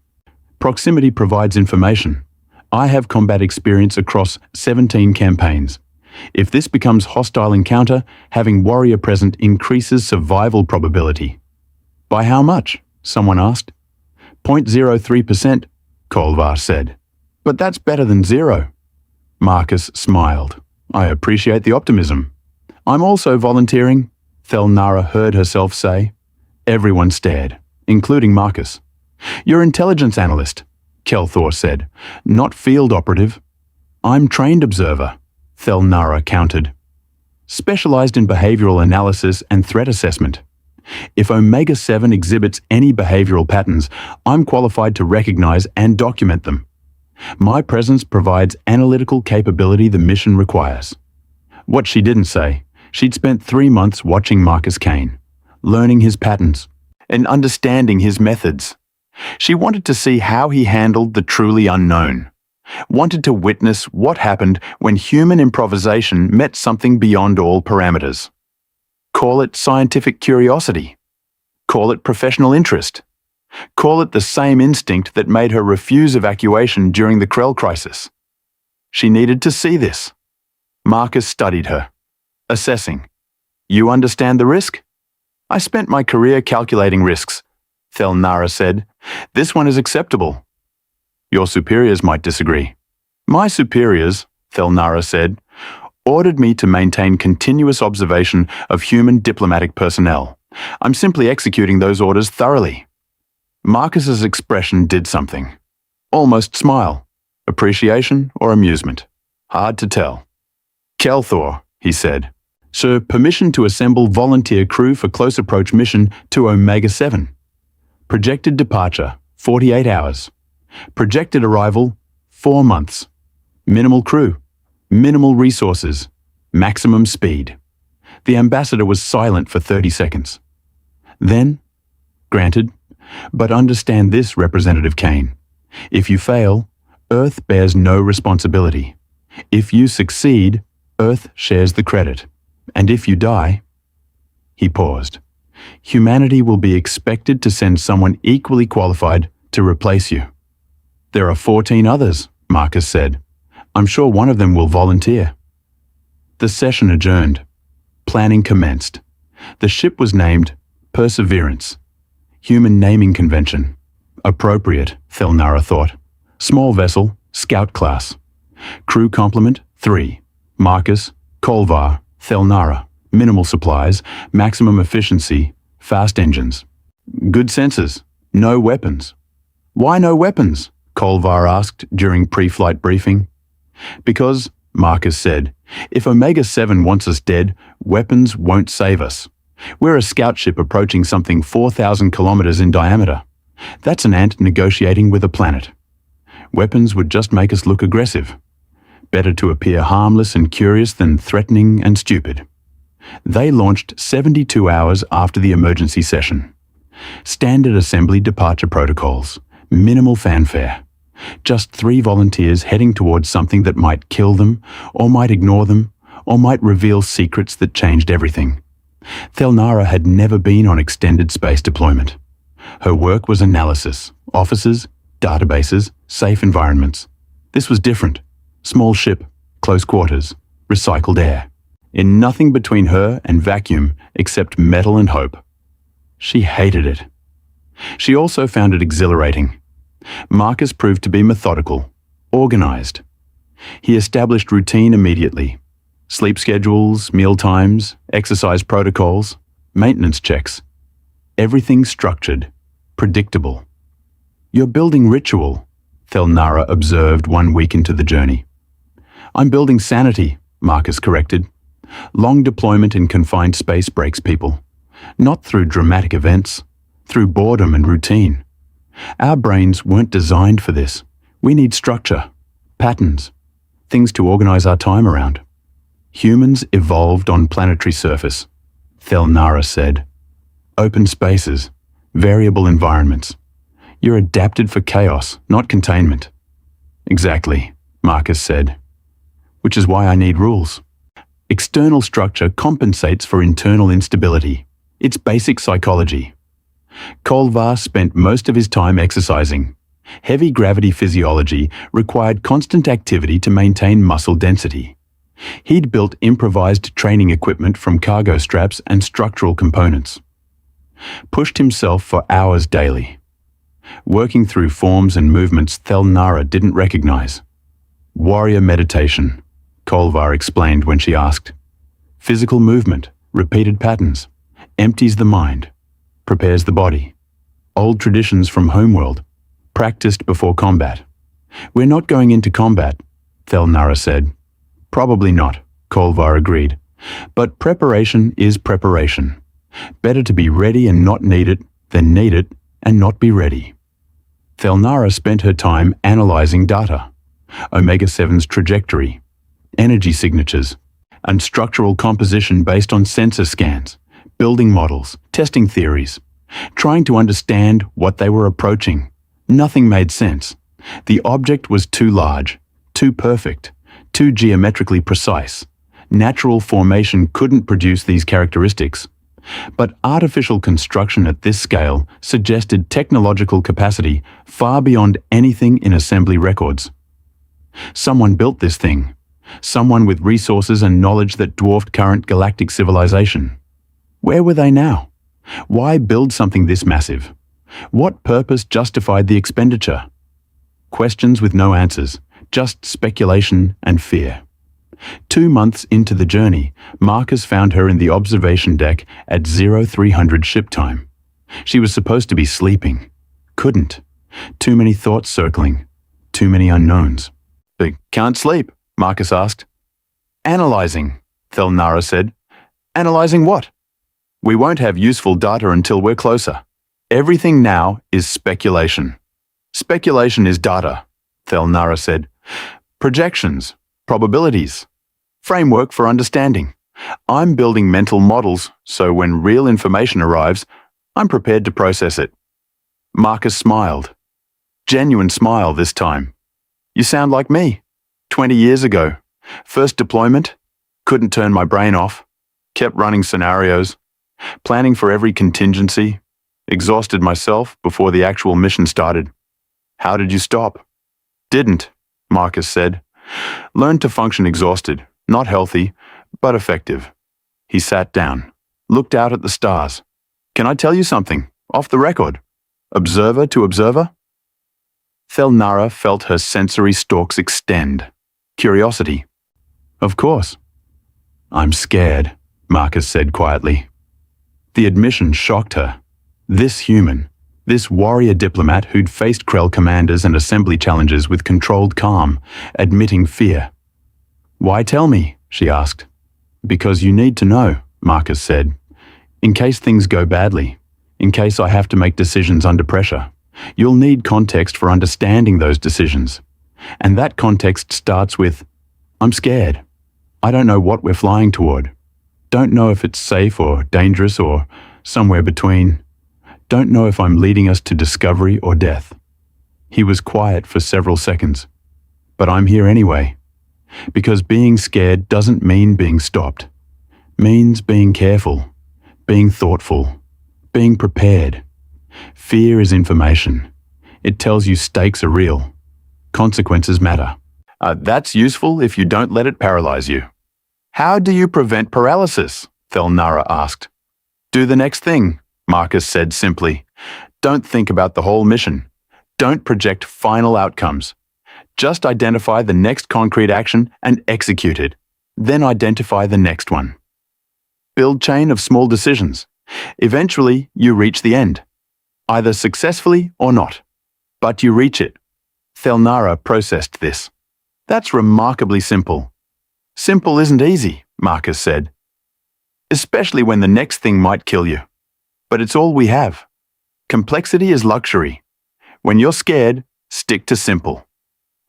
Proximity provides information. I have combat experience across 17 campaigns. If this becomes hostile encounter, having warrior present increases survival probability. By how much? Someone asked. 0.03%, Kolvar said. But that's better than zero. Marcus smiled. I appreciate the optimism. I'm also volunteering, Thelnara heard herself say. Everyone stared, including Marcus. You're intelligence analyst, Kelthor said, not field operative. I'm trained observer, Thelnara countered. Specialized in behavioral analysis and threat assessment. If Omega-7 exhibits any behavioral patterns, I'm qualified to recognize and document them. My presence provides analytical capability the mission requires. What she didn't say, she'd spent 3 months watching Marcus Kane, learning his patterns, and understanding his methods. She wanted to see how he handled the truly unknown, wanted to witness what happened when human improvisation met something beyond all parameters. Call it scientific curiosity. Call it professional interest. Call it the same instinct that made her refuse evacuation during the Krell crisis. She needed to see this. Marcus studied her, assessing. You understand the risk? I spent my career calculating risks, Thelnara said. This one is acceptable. Your superiors might disagree. My superiors, Thelnara said, ordered me to maintain continuous observation of human diplomatic personnel. I'm simply executing those orders thoroughly. Marcus's expression did something. Almost smile. Appreciation or amusement. Hard to tell. Kelthor, he said. Sir, permission to assemble volunteer crew for close approach mission to Omega-7. Projected departure, 48 hours. Projected arrival, 4 months. Minimal crew. Minimal resources. Maximum speed. The ambassador was silent for 30 seconds. Then, granted, but understand this, Representative Kane. If you fail, Earth bears no responsibility. If you succeed, Earth shares the credit. And if you die... He paused. Humanity will be expected to send someone equally qualified to replace you. There are 14 others, Marcus said. I'm sure one of them will volunteer. The session adjourned. Planning commenced. The ship was named Perseverance. Human naming convention. Appropriate, Thelnara thought. Small vessel, scout class. Crew complement, 3. Marcus, Kolvar, Thelnara. Minimal supplies, maximum efficiency, fast engines. Good sensors, no weapons. Why no weapons? Kolvar asked during pre-flight briefing. Because, Marcus said, if Omega-7 wants us dead, weapons won't save us. We're a scout ship approaching something 4,000 kilometers in diameter. That's an ant negotiating with a planet. Weapons would just make us look aggressive. Better to appear harmless and curious than threatening and stupid. They launched 72 hours after the emergency session. Standard assembly departure protocols. Minimal fanfare. Just 3 volunteers heading towards something that might kill them, or might ignore them, or might reveal secrets that changed everything. Thelnara had never been on extended space deployment. Her work was analysis, offices, databases, safe environments. This was different. Small ship, close quarters, recycled air. In nothing between her and vacuum except metal and hope. She hated it. She also found it exhilarating. Marcus proved to be methodical, organized. He established routine immediately. Sleep schedules, meal times, exercise protocols, maintenance checks. Everything structured, predictable. You're building ritual, Thelnara observed 1 week into the journey. I'm building sanity, Marcus corrected. Long deployment in confined space breaks people. Not through dramatic events, through boredom and routine. Our brains weren't designed for this. We need structure, patterns, things to organize our time around. Humans evolved on planetary surface, Thelnara said. Open spaces, variable environments. You're adapted for chaos, not containment. Exactly, Marcus said. Which is why I need rules. External structure compensates for internal instability. It's basic psychology. Kolvar spent most of his time exercising. Heavy gravity physiology required constant activity to maintain muscle density. He'd built improvised training equipment from cargo straps and structural components. Pushed himself for hours daily, working through forms and movements Thelnara didn't recognize. Warrior meditation, Kolvar explained when she asked. Physical movement, repeated patterns, empties the mind, prepares the body. Old traditions from homeworld, practiced before combat. We're not going into combat, Thelnara said. Probably not, Kolvar agreed. But preparation is preparation. Better to be ready and not need it than need it and not be ready. Thelnara spent her time analyzing data, Omega-7's trajectory, energy signatures, and structural composition based on sensor scans, building models, testing theories, trying to understand what they were approaching. Nothing made sense. The object was too large, too perfect, too geometrically precise. Natural formation couldn't produce these characteristics. But artificial construction at this scale suggested technological capacity far beyond anything in assembly records. Someone built this thing. Someone with resources and knowledge that dwarfed current galactic civilization. Where were they now? Why build something this massive? What purpose justified the expenditure? Questions with no answers, just speculation and fear. 2 months into the journey, Marcus found her in the observation deck at 0300 ship time. She was supposed to be sleeping. Couldn't. Too many thoughts circling. Too many unknowns. But can't sleep, Marcus asked. Analyzing, Thelnara said. Analyzing what? We won't have useful data until we're closer. Everything now is speculation. Speculation is data, Thelnara said. Projections, probabilities, framework for understanding. I'm building mental models, so when real information arrives, I'm prepared to process it. Marcus smiled. Genuine smile this time. You sound like me. 20 years ago. First deployment. Couldn't turn my brain off. Kept running scenarios. Planning for every contingency. Exhausted myself before the actual mission started. How did you stop? Didn't, Marcus said. Learned to function exhausted, not healthy, but effective. He sat down, looked out at the stars. Can I tell you something? Off the record. Observer to observer? Thelnara felt her sensory stalks extend. Curiosity. Of course. I'm scared, Marcus said quietly. The admission shocked her. This human, this warrior diplomat who'd faced Krell commanders and assembly challenges with controlled calm, admitting fear. Why tell me? She asked. Because you need to know, Marcus said. In case things go badly, in case I have to make decisions under pressure, you'll need context for understanding those decisions. And that context starts with, I'm scared. I don't know what we're flying toward. Don't know if it's safe or dangerous or somewhere between. Don't know if I'm leading us to discovery or death. He was quiet for several seconds. But I'm here anyway. Because being scared doesn't mean being stopped. Means being careful, being thoughtful, being prepared. Fear is information. It tells you stakes are real. Consequences matter. That's useful if you don't let it paralyze you. How do you prevent paralysis? Thelnara asked. Do the next thing, Marcus said simply. Don't think about the whole mission. Don't project final outcomes. Just identify the next concrete action and execute it. Then identify the next one. Build chain of small decisions. Eventually, you reach the end. Either successfully or not. But you reach it. Thelnara processed this. That's remarkably simple. Simple isn't easy, Marcus said. Especially when the next thing might kill you. But it's all we have. Complexity is luxury. When you're scared, stick to simple.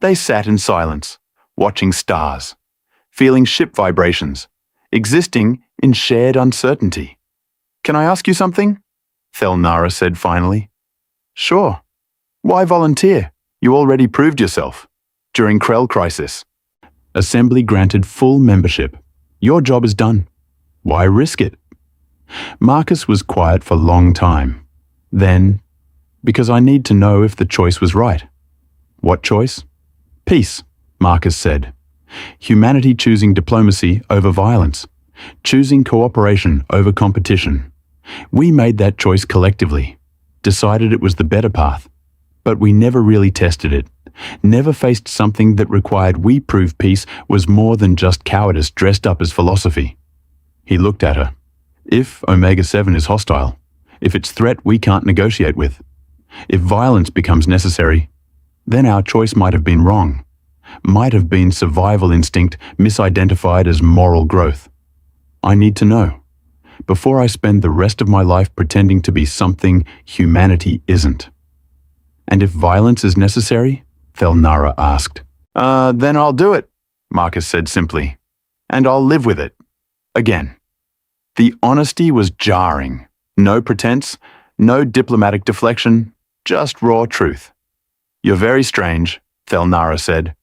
They sat in silence, watching stars, feeling ship vibrations, existing in shared uncertainty. Can I ask you something? Thelnara said finally. Sure. Why volunteer? You already proved yourself. During Krell crisis. Assembly granted full membership. Your job is done. Why risk it? Marcus was quiet for a long time. Then, because I need to know if the choice was right, What choice? Peace, Marcus said. Humanity choosing diplomacy over violence, choosing cooperation over competition. We made that choice collectively, decided it was the better path, but we never really tested it, never faced something that required we prove peace was more than just cowardice dressed up as philosophy. He looked at her. If Omega-7 is hostile, if it's threat we can't negotiate with, if violence becomes necessary, then our choice might have been wrong, might have been survival instinct misidentified as moral growth. I need to know, before I spend the rest of my life pretending to be something humanity isn't. And if violence is necessary? Thelnara asked. Then I'll do it, Marcus said simply. And I'll live with it. Again. The honesty was jarring. No pretense, no diplomatic deflection, just raw truth. You're very strange, Thelnara said.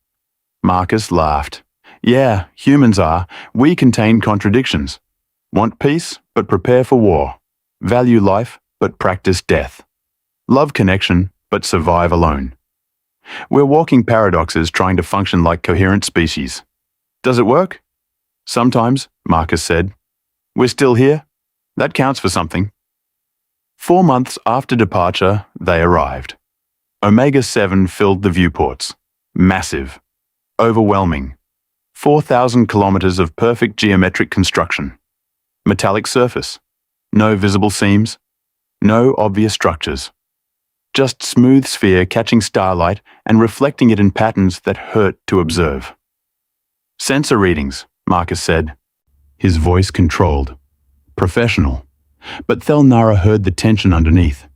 Marcus laughed. Yeah, humans are. We contain contradictions. Want peace, but prepare for war. Value life, but practice death. Love connection, but survive alone. We're walking paradoxes trying to function like coherent species. Does it work? Sometimes, Marcus said. We're still here. That counts for something. 4 months after departure, they arrived. Omega-7 filled the viewports. Massive. Overwhelming. 4,000 kilometers of perfect geometric construction. Metallic surface. No visible seams. No obvious structures. Just smooth sphere catching starlight and reflecting it in patterns that hurt to observe. Sensor readings, Marcus said. His voice controlled. Professional. But Thelnara heard the tension underneath.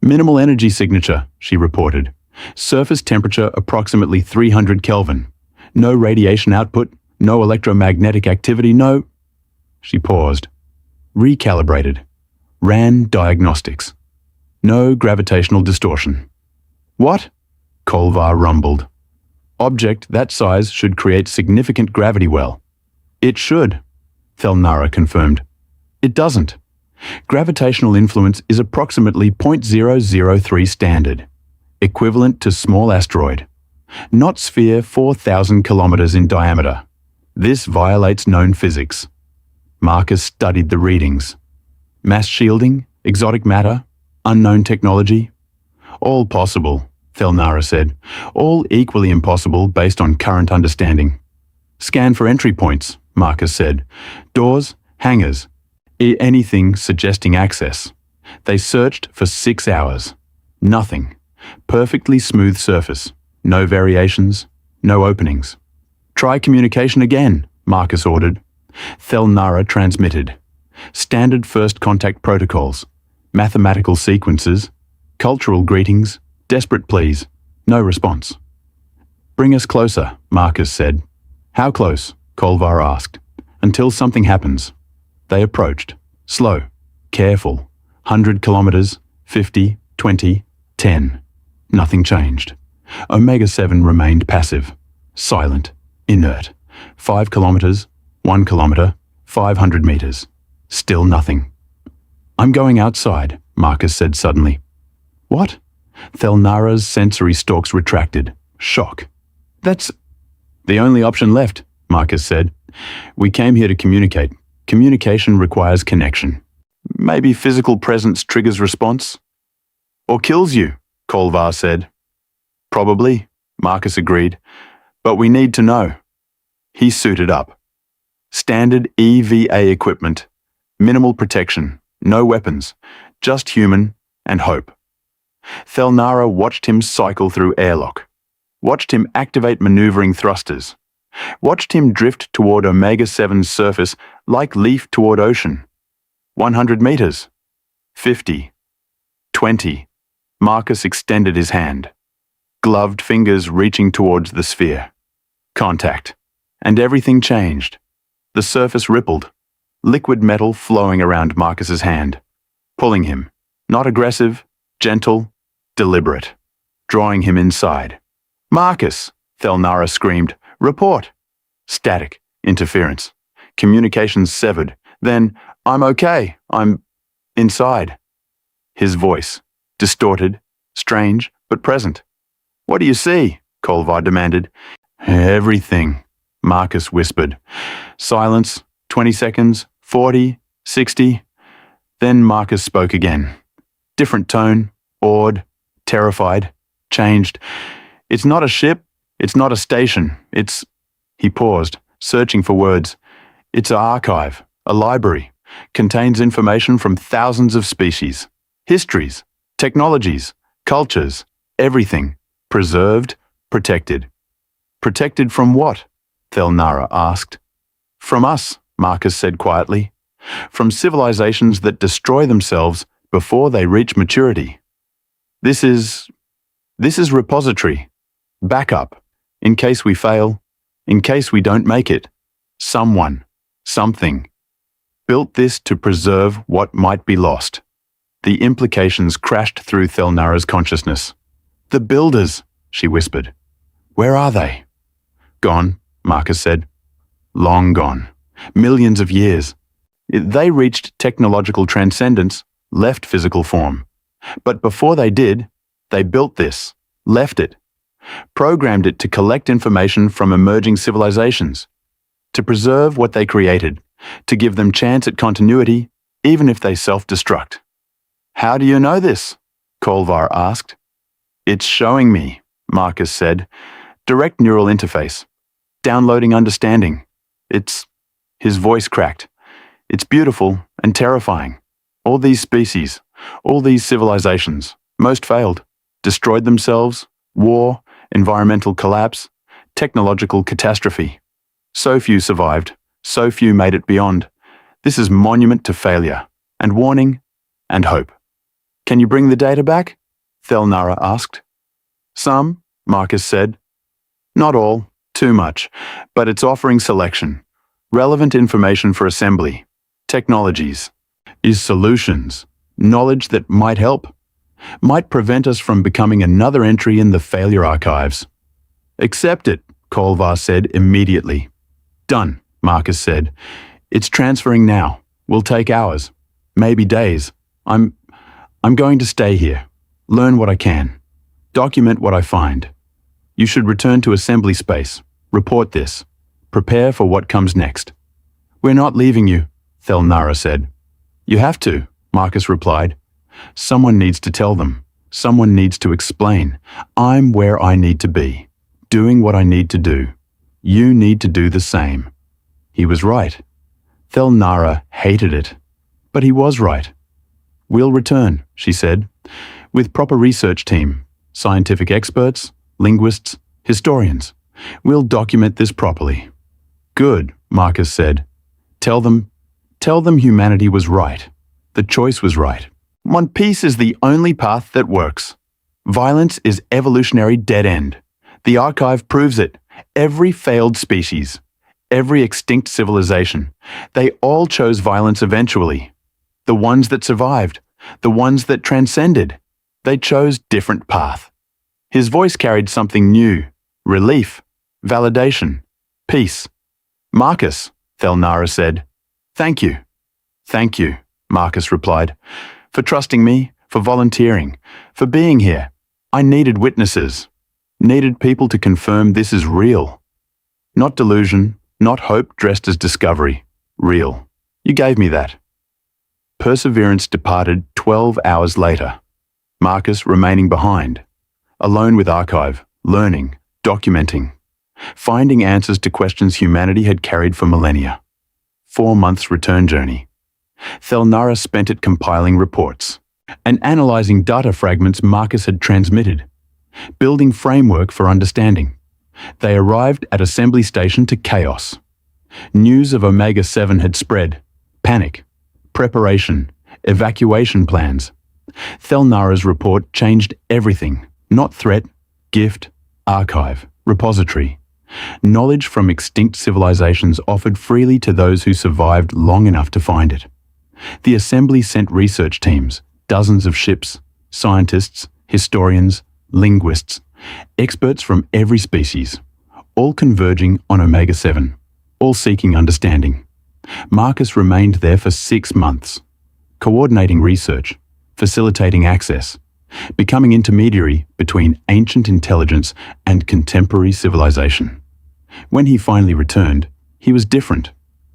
Minimal energy signature, she reported. Surface temperature approximately 300 Kelvin. No radiation output, no electromagnetic activity, no... She paused. Recalibrated. Ran diagnostics. No gravitational distortion. What? Kolvar rumbled. Object that size should create significant gravity well. It should, Thelnara confirmed. It doesn't. Gravitational influence is approximately 0.003 standard, equivalent to small asteroid. Not sphere 4,000 kilometers in diameter. This violates known physics. Marcus studied the readings. Mass shielding, exotic matter, unknown technology. All possible, Thelnara said. All equally impossible based on current understanding. Scan for entry points, Marcus said. Doors, hangars, anything suggesting access. They searched for 6 hours. Nothing. Perfectly smooth surface. No variations. No openings. Try communication again, Marcus ordered. Thelnara transmitted. Standard first contact protocols. Mathematical sequences. Cultural greetings. Desperate pleas. No response. Bring us closer, Marcus said. How close? Kolvar asked. Until something happens. They approached. Slow. Careful. 100 kilometers. 50. 20. 10. Nothing changed. Omega-7 remained passive. Silent. Inert. 5 kilometers. 1 kilometer. 500 meters. Still nothing. I'm going outside, Marcus said suddenly. What? Thelnara's sensory stalks retracted. Shock. That's the only option left, Marcus said. We came here to communicate. Communication requires connection. Maybe physical presence triggers response? Or kills you, Kolvar said. Probably, Marcus agreed. But we need to know. He suited up. Standard EVA equipment. Minimal protection. No weapons. Just human and hope. Thelnara watched him cycle through airlock. Watched him activate maneuvering thrusters. Watched him drift toward Omega-7's surface like leaf toward ocean. 100 meters. 50. 20. Marcus extended his hand. Gloved fingers reaching towards the sphere. Contact. And everything changed. The surface rippled. Liquid metal flowing around Marcus's hand. Pulling him. Not aggressive, gentle, deliberate. Drawing him inside. Marcus! Thelnara screamed. Report! Static. Interference. Communications severed. Then, I'm okay. I'm inside. His voice. Distorted. Strange, but present. What do you see? Kolvar demanded. Everything, Marcus whispered. Silence, 20 seconds, 40, 60. Then Marcus spoke again. Different tone, awed, terrified, changed. It's not a ship, it's not a station, it's... He paused, searching for words. It's an archive, a library, contains information from thousands of species, histories, technologies, cultures, everything, preserved, protected. Protected from what? Thelnara asked. From us, Marcus said quietly. From civilizations that destroy themselves before they reach maturity. This is repository. Backup. In case we fail. In case we don't make it. Someone. Something. Built this to preserve what might be lost. The implications crashed through Thelnara's consciousness. The builders, she whispered. Where are they? Gone, Marcus said. Long gone. Millions of years. They reached technological transcendence, left physical form. But before they did, they built this, left it, programmed it to collect information from emerging civilizations, to preserve what they created, to give them chance at continuity, even if they self-destruct. How do you know this? Kolvar asked. It's showing me, Marcus said. Direct neural interface. Downloading understanding. His voice cracked. It's beautiful and terrifying. All these species, all these civilizations, most failed, destroyed themselves, war, environmental collapse, technological catastrophe. So few survived, so few made it beyond. This is monument to failure, and warning, and hope. Can you bring the data back? Thelnara asked. Some, Marcus said. Not all, too much, but it's offering selection. Relevant information for assembly. Technologies. Is solutions. Knowledge that might help. Might prevent us from becoming another entry in the failure archives. Accept it, Kolvar said immediately. Done, Marcus said. It's transferring now. Will take hours. Maybe days. I'm going to stay here. Learn what I can. Document what I find. You should return to assembly space. Report this. Prepare for what comes next. We're not leaving you, Thelnara said. You have to, Marcus replied. Someone needs to tell them. Someone needs to explain. I'm where I need to be, doing what I need to do. You need to do the same. He was right. Thelnara hated it. But he was right. We'll return, she said, with proper research team, scientific experts, linguists, historians. We'll document this properly. Good, Marcus said. Tell them humanity was right. The choice was right. One Piece is the only path that works. Violence is evolutionary dead end. The archive proves it. Every failed species, every extinct civilization, they all chose violence eventually. The ones that survived, the ones that transcended, they chose different path. His voice carried something new, relief, validation, peace. Marcus, Thelnara said. Thank you. Thank you, Marcus replied, for trusting me, for volunteering, for being here. I needed witnesses, needed people to confirm this is real. Not delusion, not hope dressed as discovery. Real. You gave me that. Perseverance departed 12 hours later. Marcus remaining behind, alone with archive, learning, documenting, finding answers to questions humanity had carried for millennia. 4 months return journey. Thelnara spent it compiling reports and analyzing data fragments Marcus had transmitted, building framework for understanding. They arrived at assembly station to chaos. News of Omega-7 had spread. Panic. Preparation. Evacuation plans. Thelnara's report changed everything. Not threat, gift, archive, repository. Knowledge from extinct civilizations offered freely to those who survived long enough to find it. The assembly sent research teams, dozens of ships, scientists, historians, linguists, experts from every species, all converging on Omega-7, all seeking understanding. Marcus remained there for 6 months, coordinating research, facilitating access, becoming intermediary between ancient intelligence and contemporary civilization. When he finally returned, he was different,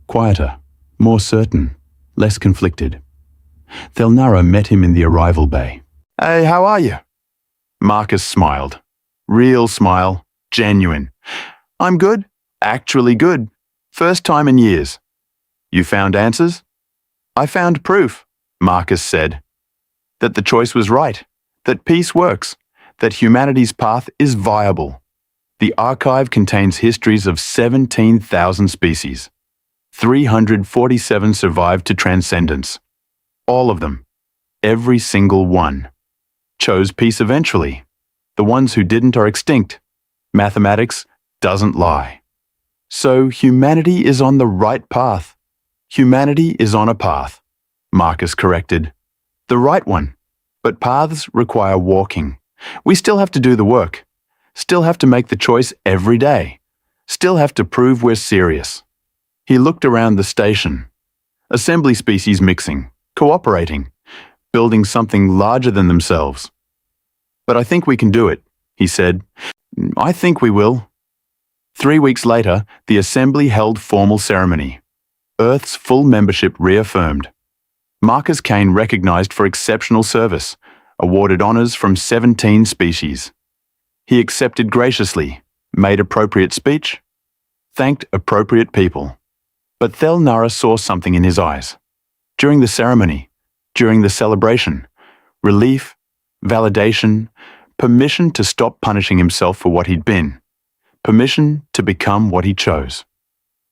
quieter, more certain, less conflicted. Thelnara met him in the arrival bay. "Hey, how are you?" Marcus smiled. Real smile, genuine. "I'm good, actually good. First time in years." "You found answers?" "I found proof," Marcus said, "that the choice was right, that peace works, that humanity's path is viable. The archive contains histories of 17,000 species. 347 survived to transcendence. All of them, every single one, chose peace eventually. The ones who didn't are extinct. Mathematics doesn't lie. So humanity is on the right path. Humanity is on a path," Marcus corrected. "The right one. But paths require walking. We still have to do the work. Still have to make the choice every day. Still have to prove we're serious." He looked around the station. Assembly species mixing, cooperating, building something larger than themselves. "But I think we can do it," he said. "I think we will." 3 weeks later, the assembly held formal ceremony. Earth's full membership reaffirmed. Marcus Kane recognized for exceptional service, awarded honors from 17 species. He accepted graciously, made appropriate speech, thanked appropriate people. But Thelnara saw something in his eyes. During the ceremony, during the celebration, relief, validation, permission to stop punishing himself for what he'd been, permission to become what he chose.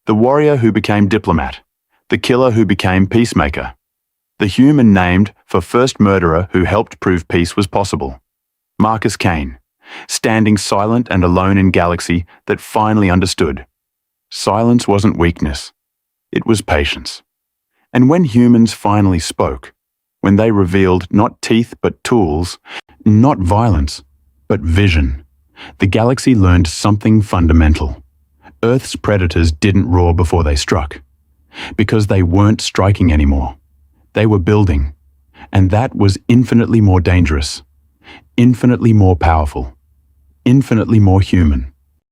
The warrior who became diplomat, the killer who became peacemaker, the human named for first murderer who helped prove peace was possible. Marcus Kane, standing silent and alone in galaxy that finally understood. Silence wasn't weakness. It was patience. And when humans finally spoke, when they revealed not teeth but tools, not violence, but vision, the galaxy learned something fundamental. Earth's predators didn't roar before they struck, because they weren't striking anymore. They were building, and that was infinitely more dangerous, infinitely more powerful, infinitely more human.